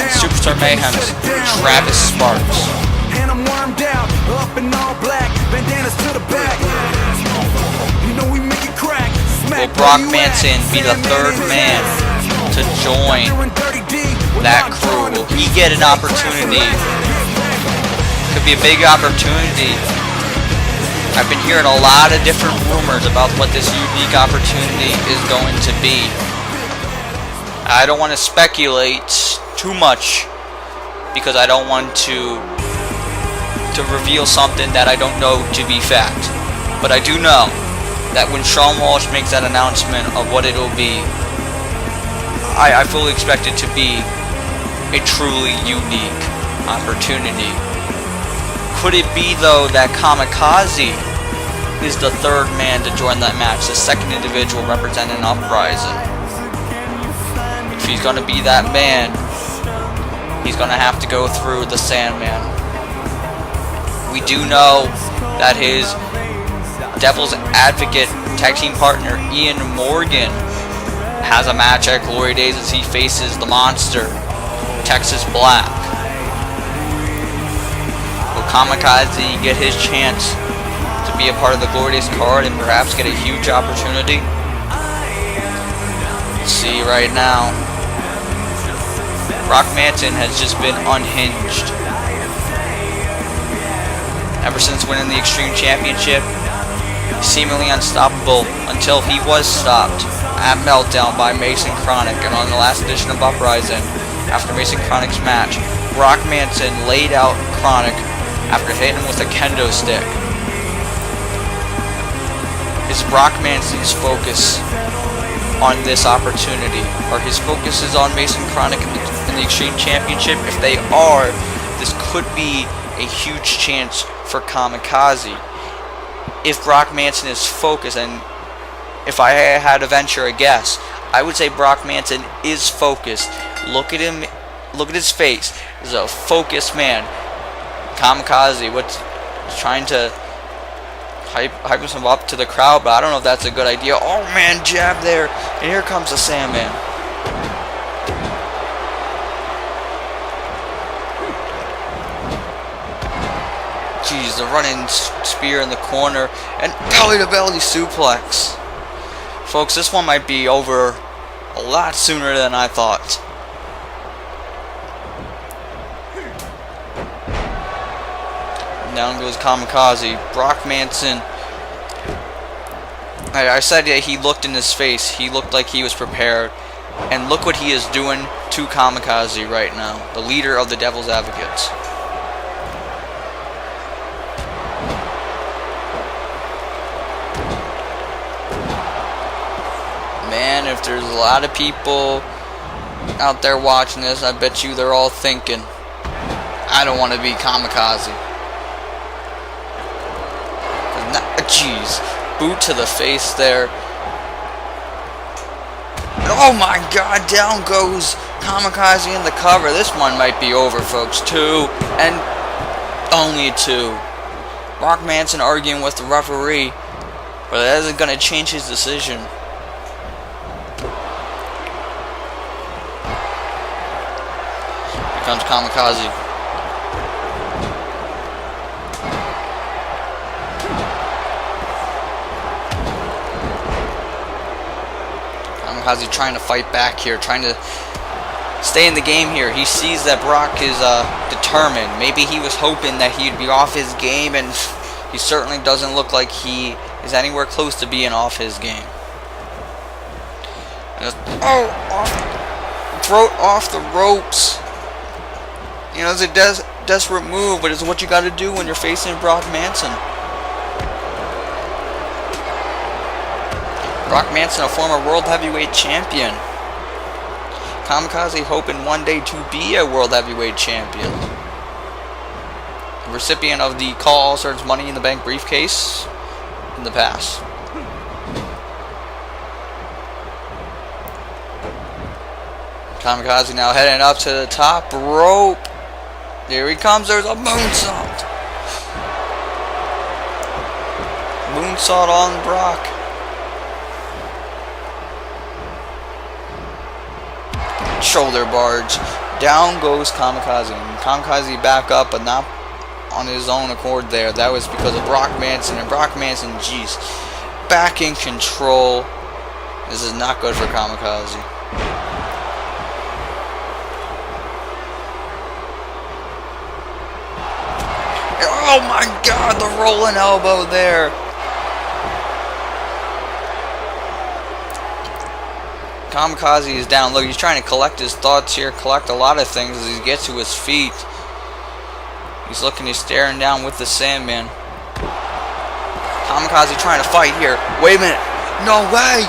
and Superstar Mayhem's Travis Sparks. Will Brock Manson be the 3rd man to join that crew? Will he get an opportunity? Could be a big opportunity. I've been hearing a lot of different rumors about what this unique opportunity is going to be. I don't want to speculate too much because I don't want to reveal something that I don't know to be fact. But I do know that when Shawn Walsh makes that announcement of what it'll be, I fully expect it to be a truly unique opportunity. Could it be, though, that Kamikaze is the 3rd man to join that match, the 2nd individual representing Uprising? If he's going to be that man, he's going to have to go through the Sandman. We do know that his Devil's Advocate tag team partner, Ian Morgan, has a match at Glory Days as he faces the Monster, Texas Black. Will Kamikaze get his chance to be a part of the Glory Days card and perhaps get a huge opportunity? Let's see right now. Brock Manson has just been unhinged. Ever since winning the Extreme Championship, seemingly unstoppable until he was stopped at Meltdown by Mason Chronic. And on the last edition of Uprising, after Mason Chronic's match, Brock Manson laid out Chronic after hitting him with a kendo stick. Is Brock Manson's focus on this opportunity? Or his focus is on Mason Chronic in the Extreme Championship? If they are, this could be a huge chance for Kamikaze. If Brock Manson is focused, and if I had to venture a guess, I would say Brock Manson is focused. Look at him, look at his face. He's a focused man. Kamikaze, what's trying to hype him up to the crowd, but I don't know if that's a good idea. Oh man, jab there, and here comes the Sandman. Jeez, the running spear in the corner, and belly-to-belly suplex. Folks, this one might be over a lot sooner than I thought. Down goes Kamikaze. Brock Manson. I said that he looked in his face. He looked like he was prepared. And look what he is doing to Kamikaze right now, the leader of the Devil's Advocates. Man, if there's a lot of people out there watching this, I bet you they're all thinking, I don't want to be Kamikaze. Jeez, boot to the face there. Oh my god, down goes Kamikaze in the cover. This one might be over, folks. 2, and only 2. Brock Manson arguing with the referee, but that isn't going to change his decision. Here comes Kamikaze. Kamikaze trying to fight back here, trying to stay in the game here. He sees that Brock is determined. Maybe he was hoping that he'd be off his game, and he certainly doesn't look like he is anywhere close to being off his game. Oh, throat off the ropes. You know, it's a desperate move, but it's what you got to do when you're facing Brock Manson. Brock Manson, a former World Heavyweight Champion. Kamikaze hoping one day to be a World Heavyweight Champion. Recipient of the Call All Stars Money in the Bank briefcase in the past. Kamikaze now heading up to the top rope. Here he comes. There's a moonsault. Moonsault on Brock. Shoulder barge. Down goes Kamikaze. And Kamikaze back up, but not on his own accord there. That was because of Brock Manson. And Brock Manson, jeez, back in control. This is not good for Kamikaze. Oh my god, the rolling elbow there. Kamikaze is down. Look, he's trying to collect his thoughts here, collect a lot of things as he gets to his feet. He's looking, he's staring down with the Sandman. Kamikaze trying to fight here. Wait a minute. No way.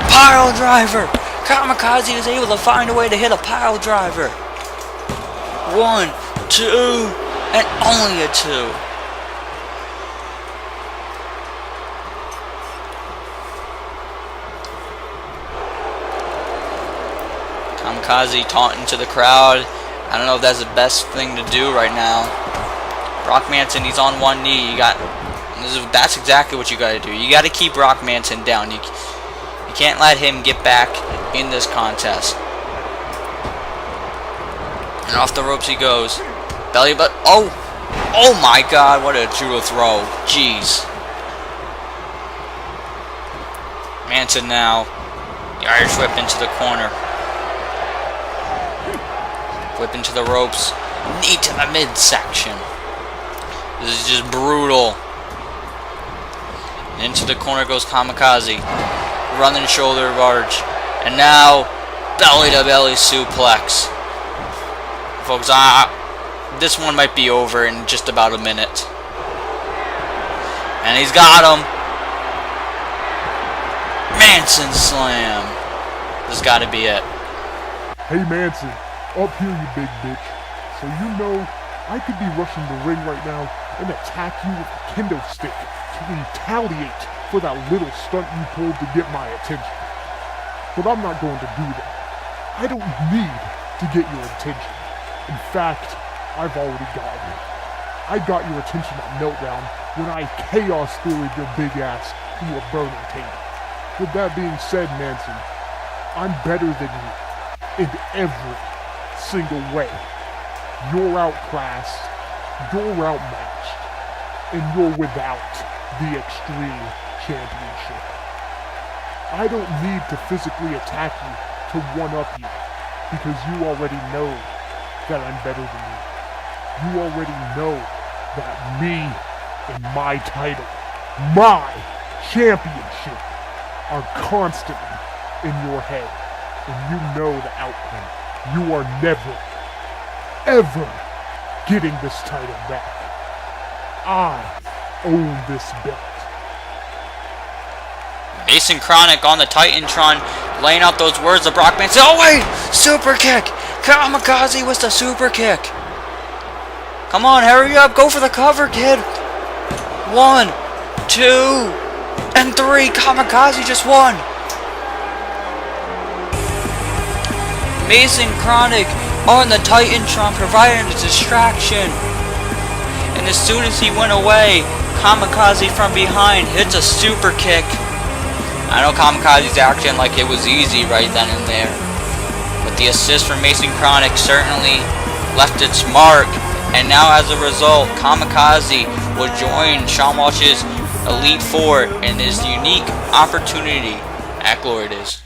Pile driver. Kamikaze is able to find a way to hit a pile driver. 1, 2, and only a 2. Kamikaze taunting to the crowd. I don't know if that's the best thing to do right now. Brock Manson, he's on one knee. That's exactly what you got to do. You got to keep Brock Manson down. You can't let him get back in this contest. And off the ropes he goes. Belly but oh my god, what a judo throw. Jeez. Manson now. The Irish whip into the corner. Whip into the ropes. Knee to the midsection. This is just brutal. Into the corner goes Kamikaze. Running shoulder barge. And now, belly to belly suplex. Folks, this one might be over in just about a minute. And he's got him. Manson slam. This has got to be it. Hey Manson, up here you big bitch. So you know, I could be rushing the ring right now and attack you with a kendo stick to retaliate for that little stunt you pulled to get my attention. But I'm not going to do that. I don't need to get your attention. In fact, I've already gotten it. I got your attention at Meltdown when I chaos theoried your big ass through a burning table. With that being said, Manson, I'm better than you in every single way. You're outclassed, you're outmatched, and you're without the Extreme Championship. I don't need to physically attack you to one-up you, because you already know that I'm better than you. You already know that me and my title, my championship, are constantly in your head. and you know the outcome. You are never, ever getting this title back. I own this belt. Mason Chronic on the Titantron, laying out those words to Brock Manson. Oh wait! Super kick! Kamikaze with the super kick. Come on, hurry up. Go for the cover, kid. 1, 2, and 3. Kamikaze just won. Mason Chronic on the Titantron, providing a distraction. And as soon as he went away, Kamikaze from behind hits a super kick. I know Kamikaze's acting like it was easy right then and there, but the assist from Mason Chronic certainly left its mark, and now as a result, Kamikaze will join Shawn Walsh's Elite Four in his unique opportunity at Glory Days.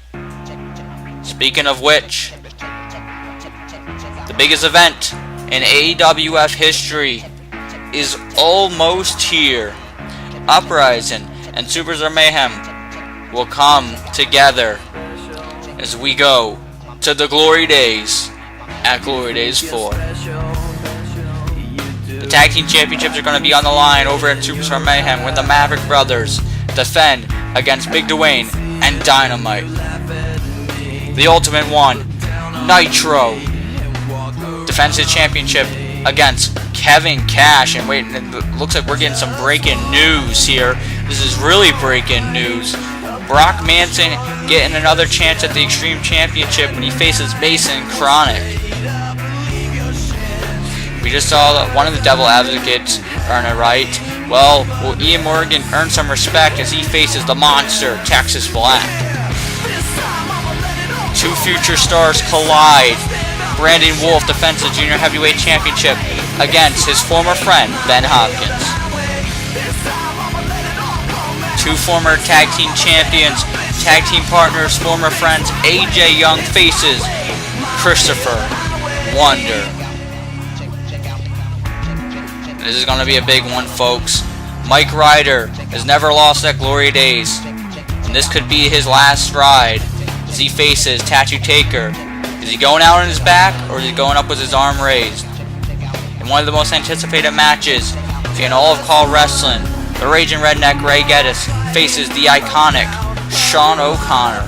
Speaking of which, the biggest event in AWF history is almost here. Uprising and Superstar Mayhem will come together as we go to the Glory Days at Glory Days 4. The Tag Team Championships are going to be on the line over at Superstar Mayhem when the Maverick Brothers defend against Big Dwayne and Dynamite. The Ultimate One, Nitro, defends his championship against Kevin Cash. And wait, it looks like we're getting some breaking news here. This is really breaking news. Brock Manson getting another chance at the Extreme Championship when he faces Mason Chronic. We just saw that one of the Devil Advocates earn it right. Well, will Ian Morgan earn some respect as he faces the monster, Texas Black? Two future stars collide. Brandon Wolf defends the Junior Heavyweight Championship against his former friend, Ben Hopkins. Two former tag team champions, tag team partners, former friends, AJ Young faces Christopher Wonder. This is going to be a big one, folks. Mike Ryder has never lost at Glory Days, and this could be his last ride as he faces Tattoo Taker. Is he going out on his back, or is he going up with his arm raised? In one of the most anticipated matches in all of Call Wrestling, the Raging Redneck Ray Geddes faces the iconic Sean O'Connor.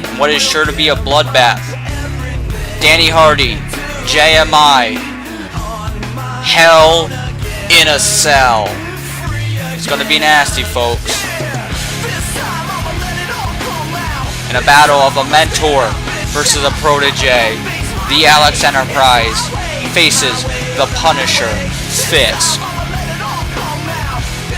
And what is sure to be a bloodbath, Danny Hardy, JMI, Hell in a Cell. It's going to be nasty, folks. In a battle of a mentor versus a protege, the Alex Enterprise faces the Punisher, Fisk.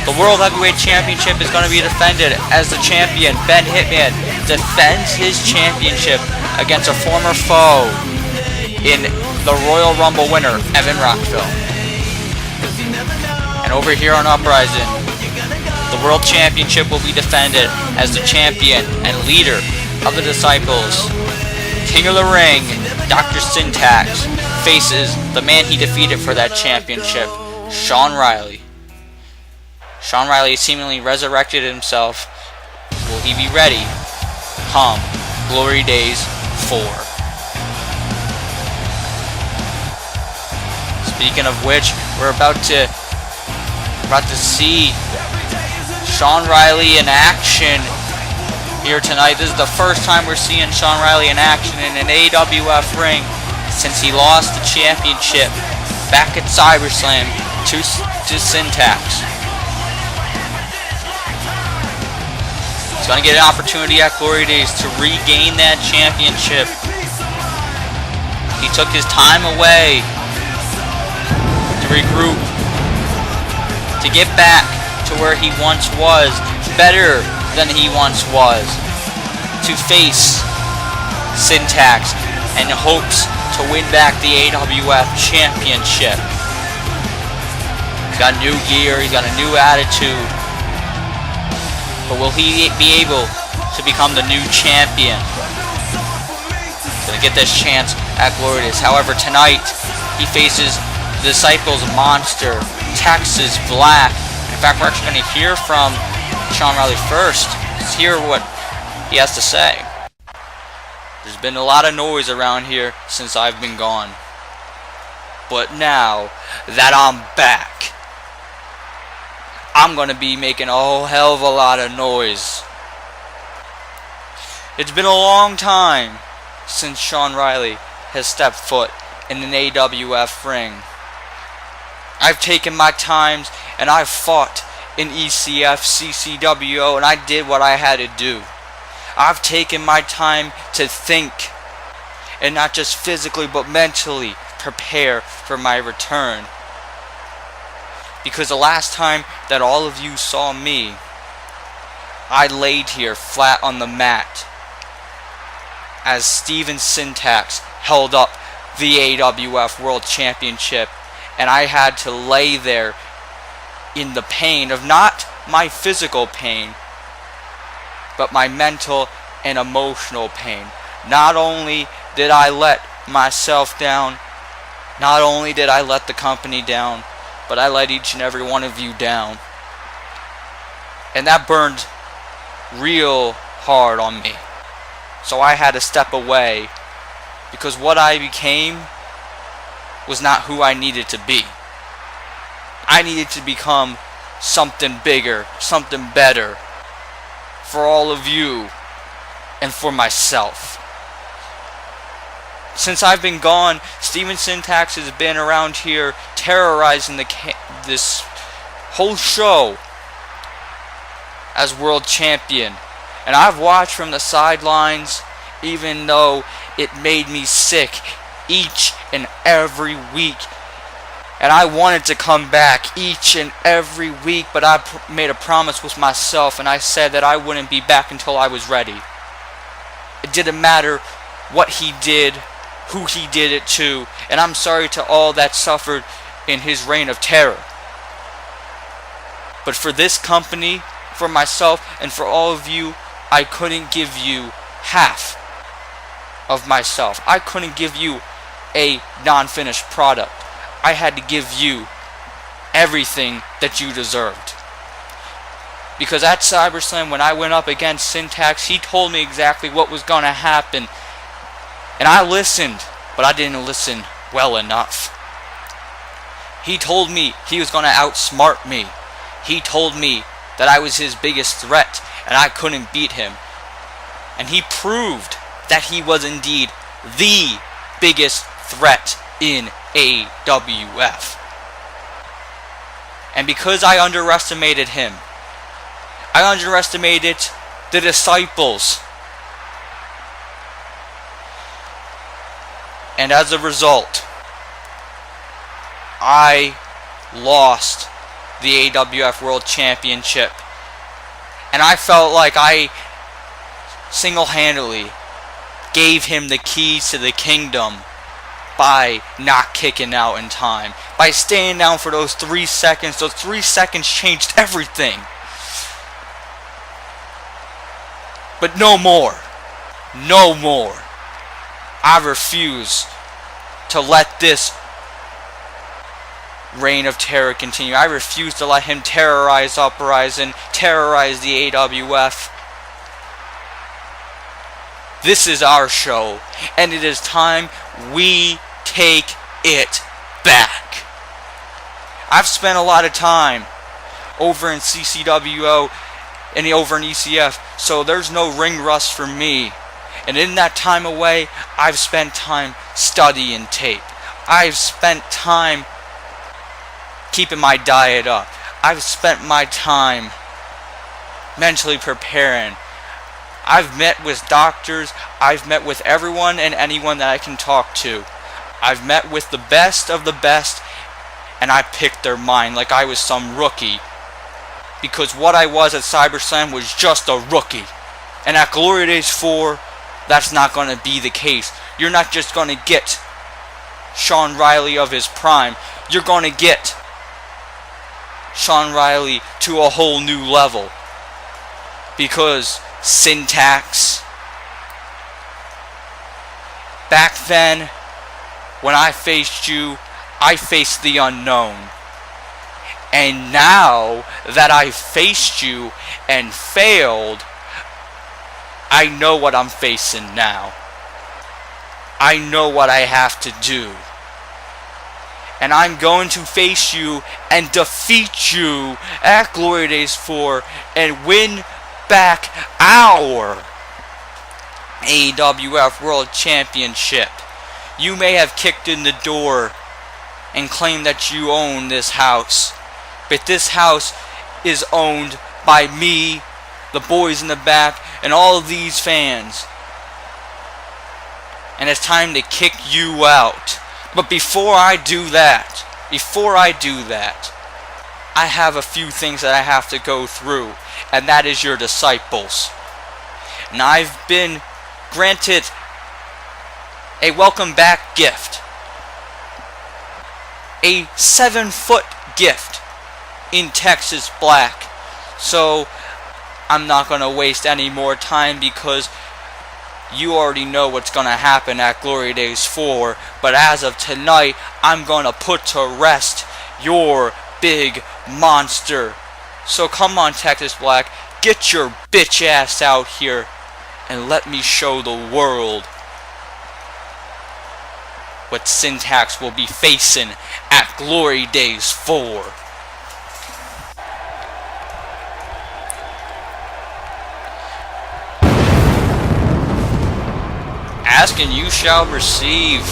The World Heavyweight Championship is going to be defended as the champion, Ben Hitman, defends his championship against a former foe in the Royal Rumble winner, Evan Rockville. And over here on Uprising, the World Championship will be defended as the champion and leader of the Disciples, King of the Ring, Dr. Syntax, faces the man he defeated for that championship, Shawn Riley. Shawn Riley seemingly resurrected himself. Will he be ready come Glory Days 4? Speaking of which, we're about to see Shawn Riley in action here tonight. This is the first time we're seeing Shawn Riley in action in an AWF ring since he lost the championship back at Cyberslam to Syntax. He's going to get an opportunity at Glory Days to regain that championship. He took his time away to regroup, to get back to where he once was, better than he once was, to face Syntax and hopes to win back the AWF Championship. He's got new gear, he's got a new attitude. But will he be able to become the new champion? Gonna get this chance at Glory Days. However, tonight he faces the Disciples monster, Texas Black. In fact, we're actually going to hear from Shawn Riley first. Let's hear what he has to say. There's been a lot of noise around here since I've been gone. But now that I'm back, I'm gonna be making a whole hell of a lot of noise. It's been a long time since Shawn Riley has stepped foot in an AWF ring. I've taken my times and I've fought in ECF, CCWO, and I did what I had to do. I've taken my time to think, and not just physically but mentally prepare for my return. Because the last time that all of you saw me, I laid here flat on the mat as Steven Syntax held up the AWF World Championship, and I had to lay there in the pain of not my physical pain, but my mental and emotional pain. Not only did I let myself down, not only did I let the company down, but I let each and every one of you down. And that burned real hard on me. So I had to step away, because what I became was not who I needed to be. I needed to become something bigger, something better, for all of you and for myself. Since I've been gone, Steven Syntax has been around here terrorizing this whole show as world champion. And I've watched from the sidelines, even though it made me sick each and every week. And I wanted to come back each and every week, but I made a promise with myself, and I said that I wouldn't be back until I was ready. It didn't matter what he did, who he did it to, and I'm sorry to all that suffered in his reign of terror. But for this company, for myself, and for all of you, I couldn't give you half of myself. I couldn't give you a non-finished product. I had to give you everything that you deserved. Because at Cyberslam, when I went up against Syntax, he told me exactly what was going to happen. And I listened, but I didn't listen well enough. He told me he was going to outsmart me. He told me that I was his biggest threat, and I couldn't beat him. And he proved that he was indeed the biggest threat in AWF. And because I underestimated him, I underestimated the disciples. And as a result, I lost the AWF World Championship. And I felt like I single-handedly gave him the keys to the kingdom by not kicking out in time. By staying down for those 3 seconds. Those 3 seconds changed everything. But no more. No more. I refuse to let this reign of terror continue. I refuse to let him terrorize Uprising, terrorize the AWF. This is our show, and it is time we take it back. I've spent a lot of time over in CCWO and over in ECF, so there's no ring rust for me. And in that time away, I've spent time studying tape. I've spent time keeping my diet up. I've spent my time mentally preparing. I've met with doctors. I've met with everyone and anyone that I can talk to. I've met with the best of the best, and I picked their mind like I was some rookie. Because what I was at Cyberslam was just a rookie. And at Glory Days 4, that's not going to be the case. You're not just going to get Shawn Riley of his prime. You're going to get Shawn Riley to a whole new level. Because Syntax, back then, when I faced you, I faced the unknown. And now that I've faced you and failed, I know what I'm facing now. I know what I have to do. And I'm going to face you and defeat you at Glory Days 4 and win back our AWF World Championship. You may have kicked in the door and claimed that you own this house, but this house is owned by me, the boys in the back, and all of these fans. And it's time to kick you out. But before I do that, I have a few things that I have to go through, and that is your disciples. And I've been granted a welcome back gift. A 7-foot gift in Texas Black. So I'm not going to waste any more time because you already know what's going to happen at Glory Days 4. But as of tonight, I'm going to put to rest your big monster. So come on, Texas Black, get your bitch ass out here and let me show the world what Syntax will be facing at Glory Days 4. Ask and you shall receive.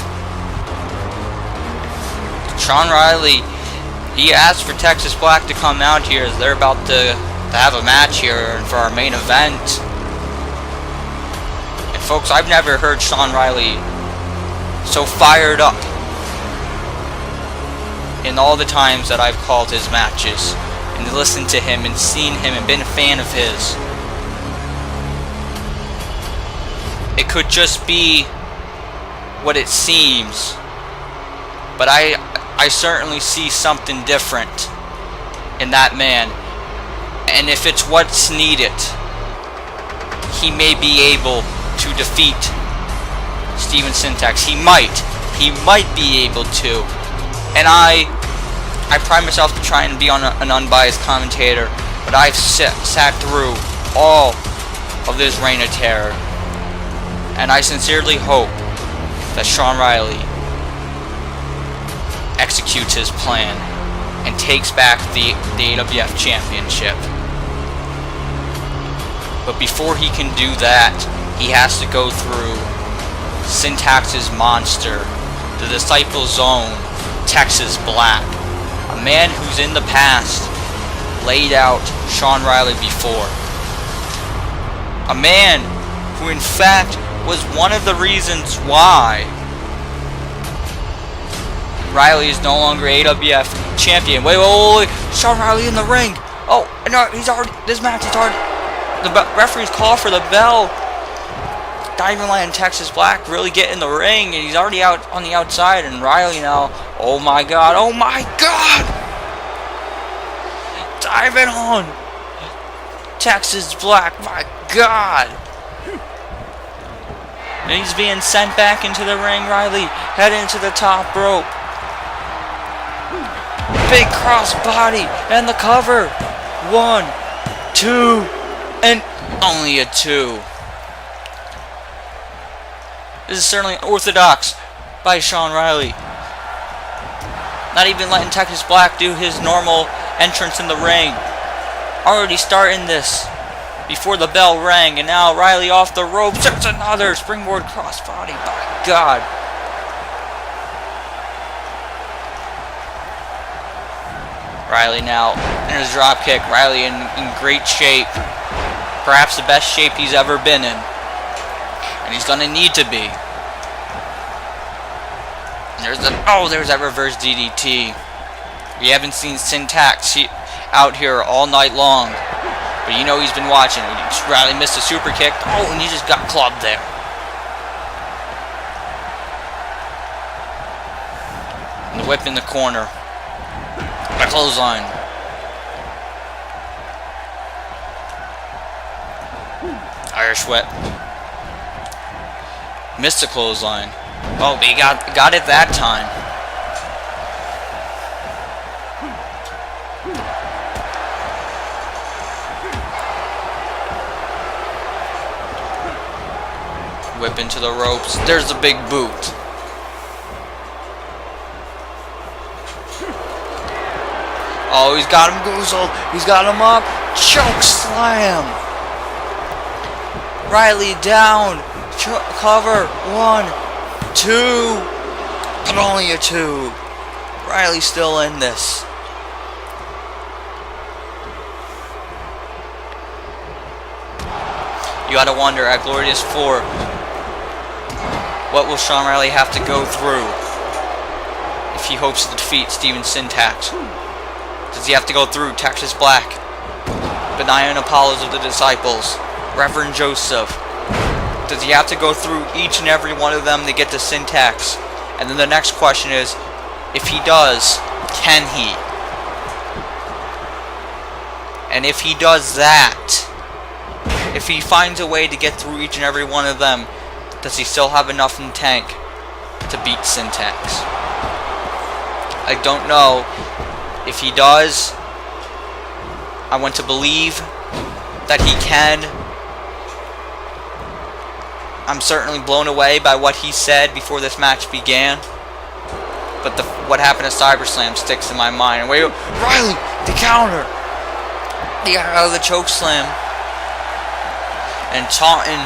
Shawn Riley, he asked for Texas Black to come out here as they're about to have a match here for our main event. And folks, I've never heard Shawn Riley so fired up in all the times that I've called his matches and listened to him and seen him and been a fan of his. It could just be what it seems, but I certainly see something different in that man, and if it's what's needed, he may be able to defeat Steven Syntax. He might be able to, and I pride myself to try and be on an unbiased commentator, but I've sat through all of this reign of terror, and I sincerely hope that Shawn Riley executes his plan and takes back the AWF Championship. But before he can do that, he has to go through Syntax's monster, the Disciples' own Texas Black, a man who's in the past laid out Shawn Riley before, a man who in fact was one of the reasons why Riley is no longer AWF champion. Wait, Shawn Riley in the ring. Oh, no, this match is already, the referee's call for the bell. Not even letting Texas Black really get in the ring, and he's already out on the outside, and Riley now, oh my god, diving on Texas Black, my god. And he's being sent back into the ring. Riley heading to the top rope. Big cross body and the cover. 1, 2, and only a 2. This is certainly orthodox by Shawn Riley. Not even letting Texas Black do his normal entrance in the ring. Already starting this before the bell rang, and now Riley off the ropes. There's another springboard crossbody. My God. Riley now in his drop kick. Riley in great shape. Perhaps the best shape he's ever been in. And he's going to need to be. And there's that reverse DDT. We haven't seen Syntax out here all night long. But you know he's been watching. Riley missed a super kick. Oh, and he just got clubbed there. And the whip in the corner. A clothesline. Irish whip. Missed a clothesline. Oh, but he got it that time. Whip into the ropes. There's the big boot. Oh, he's got him goozled. He's got him up. Choke slam. Riley down. Cover. 1, 2. But only a 2. Riley's still in this. You gotta wonder, at Glorious 4, what will Shawn Riley have to go through if he hopes to defeat Steven Syntax? Does he have to go through Texas Black, Benign Apollos of the Disciples, Reverend Joseph? Does he have to go through each and every one of them to get to Syntax? And then the next question is, if he does, can he? And if he does that, if he finds a way to get through each and every one of them, does he still have enough in the tank to beat Syntax? I don't know. If he does, I want to believe that he can. I'm certainly blown away by what he said before this match began. But what happened at Cyberslam sticks in my mind. Wait, Riley, the counter! He got out of the choke slam. And taunting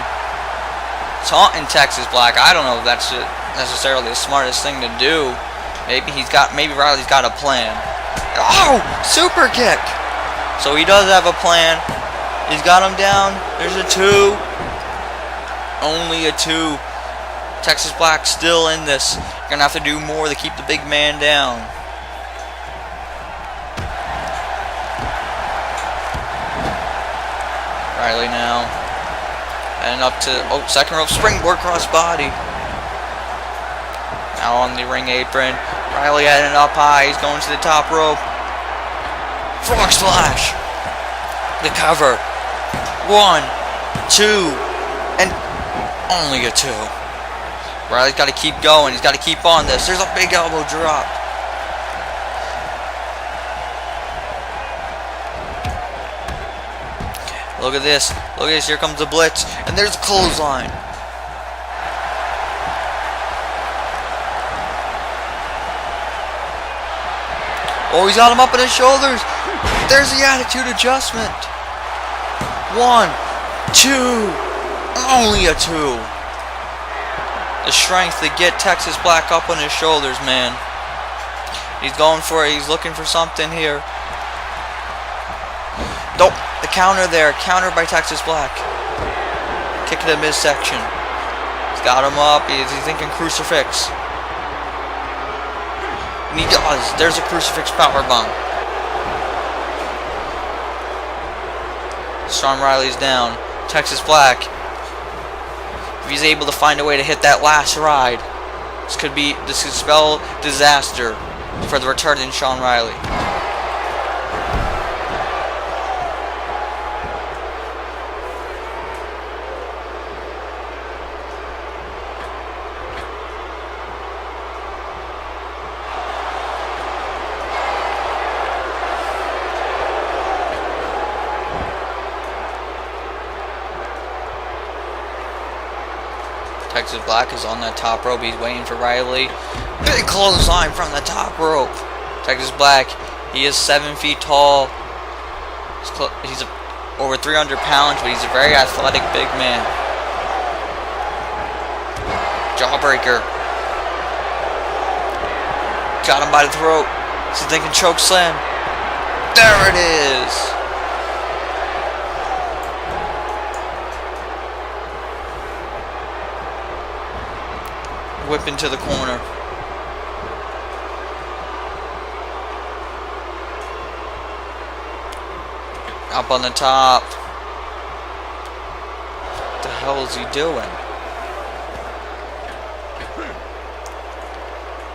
Texas Black. I don't know if that's necessarily the smartest thing to do. Maybe Riley's got a plan. Oh, super kick. So he does have a plan. He's got him down. There's a 2. Only a 2. Texas Black still in this. You're gonna have to do more to keep the big man down. Riley now. And up to, second rope springboard crossbody. Now on the ring apron. Riley heading up high. He's going to the top rope. Frog splash. The cover. 1, 2, and only a 2. Riley's got to keep going. He's got to keep on this. There's a big elbow drop. Look at this. Look at this. Here comes the blitz. And there's a clothesline. Oh, he's got him up on his shoulders. There's the attitude adjustment. 1, 2. Only a 2. The strength to get Texas Black up on his shoulders, man. He's going for it. He's looking for something here. Nope. The counter there. Counter by Texas Black. Kick to the midsection. He's got him up. He's thinking crucifix. And he does. There's a crucifix powerbomb. Shawn Riley's down. Texas Black. If he's able to find a way to hit that last ride, this could spell disaster for the returning Shawn Riley. Texas Black is on that top rope. He's waiting for Riley. Big clothesline from the top rope. Texas Black, he is 7 feet tall. He's over 300 pounds, but he's a very athletic big man. Jawbreaker. Got him by the throat. He's thinking choke slam. There it is. Whip into the corner. Up on the top. What the hell is he doing?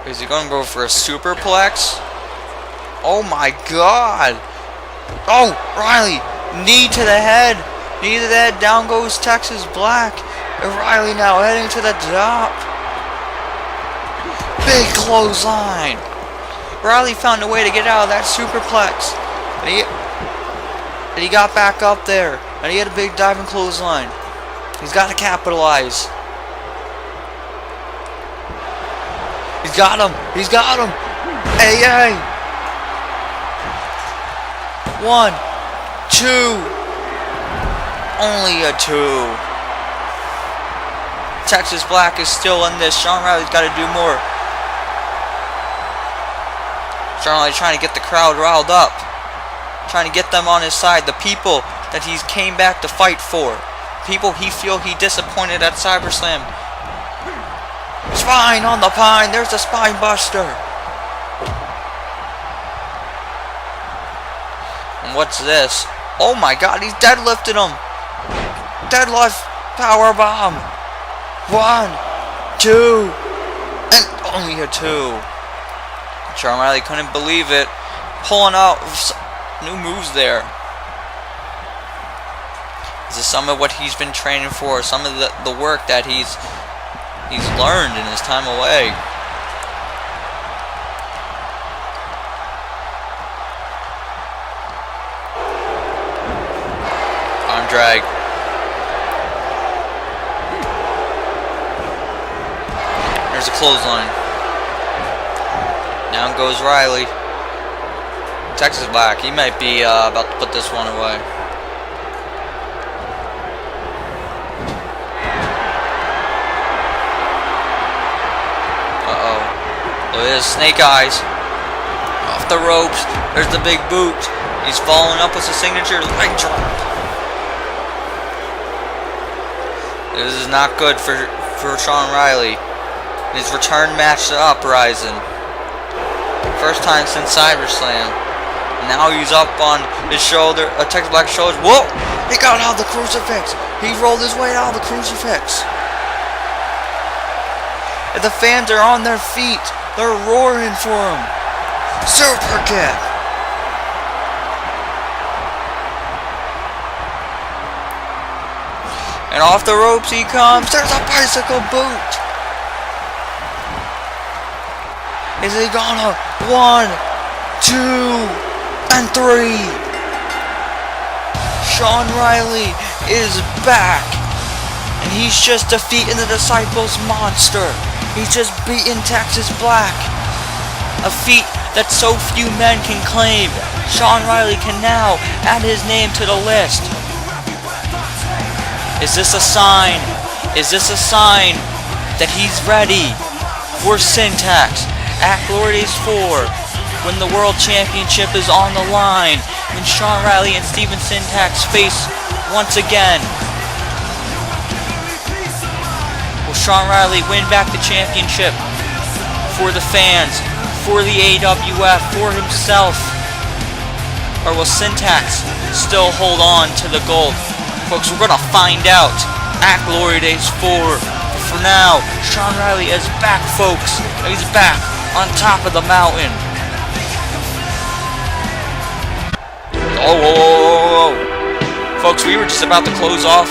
Is he going to go for a superplex? Oh my god! Oh, Riley! Knee to the head! Knee to the head, down goes Texas Black. And Riley now heading to the top. Big clothesline. Riley found a way to get out of that superplex. And he got back up there. And he had a big diving clothesline. He's got to capitalize. He's got him. He's got him. AA. 1, 2. Only a 2. Texas Black is still in this. Shawn Riley's got to do more. Shawn Riley trying to get the crowd riled up. Trying to get them on his side. The people that he came back to fight for. People he disappointed at Cyberslam. Spine on the pine. There's the spine buster. And what's this? Oh my god, he's deadlifted him. Deadlift power bomb. 1, 2, and only a 2. Shawn Riley couldn't believe it. Pulling out new moves there. This is some of what he's been training for. Some of the work that he's learned in his time away. Arm drag. There's a clothesline. Down goes Riley. Texas Black, he might be about to put this one away. Uh-oh. Look at his snake eyes. Off the ropes. There's the big boot. He's following up with a signature leg drop. This is not good for Shawn Riley. His return match to Uprising. First time since Cyberslam. Now he's up on his shoulder, Texas Black's shoulders. Whoa! He got out of the crucifix. He rolled his way out of the crucifix. And the fans are on their feet. They're roaring for him. Super kick. And off the ropes he comes. There's a bicycle boot. Is he gonna? 1, 2, and 3. Shawn Riley is back. And he's just defeating the Disciples monster. He's just beating Texas Black. A feat that so few men can claim. Shawn Riley can now add his name to the list. Is this a sign? Is this a sign that he's ready for Syntax at Glory Days 4 when the World Championship is on the line, when Shawn Riley and Steven Syntax face once again? Will Shawn Riley win back the championship for the fans, for the AWF, for himself? Or will Syntax still hold on to the gold? Folks, we're going to find out at Glory Days 4. For now, Shawn Riley is back, folks. He's back on top of the mountain. Oh, whoa, whoa, whoa. Folks, we were just about to close off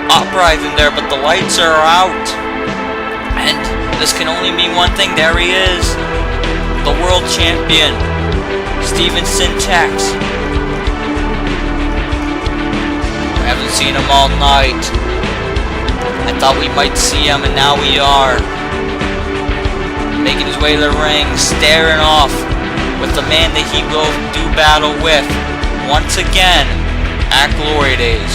Uprising there, but the lights are out. And this can only mean one thing. There he is. The world champion, Steven Syntax. I haven't seen him all night. I thought we might see him, and now we are. Making his way to the ring, staring off with the man that he will do battle with once again at Glory Days.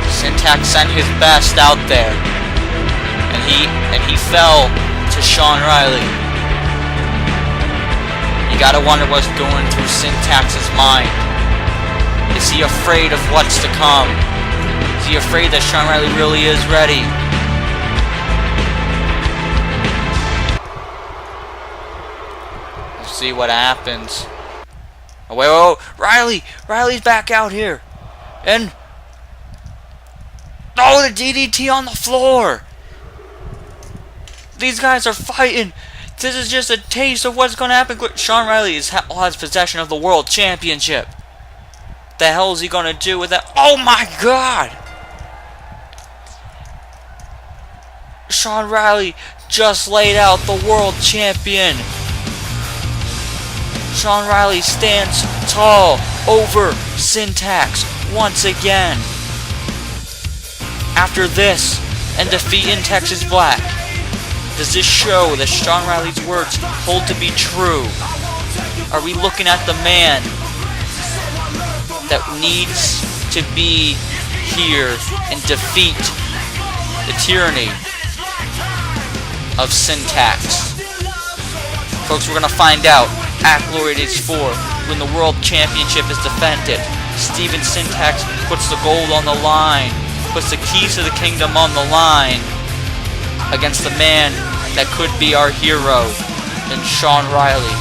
Syntax sent his best out there, and he fell to Shawn Riley. You gotta wonder what's going through Syntax's mind. Is he afraid of what's to come? Is he afraid that Shawn Riley really is ready? We'll see what happens. Oh, wait, whoa, Riley! Riley's back out here. And... oh, the DDT on the floor! These guys are fighting. This is just a taste of what's going to happen. Shawn Riley has possession of the World Championship. What the hell is he going to do with that? Oh my god! Shawn Riley just laid out the World Champion. Shawn Riley stands tall over Syntax once again. After this, and defeat in Texas Black? Does this show that Shawn Riley's words hold to be true? Are we looking at the man that needs to be here and defeat the tyranny of syntax? Folks, we're going to find out at Glory Days 4 when the World Championship is defended. Steven Syntax puts the gold on the line, puts the keys to the kingdom on the line against the man that could be our hero in Shawn Riley.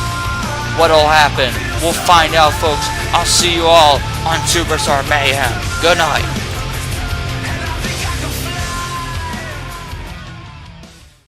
What'll happen? We'll find out, folks. I'll see you all on Superstar Mayhem. Good night.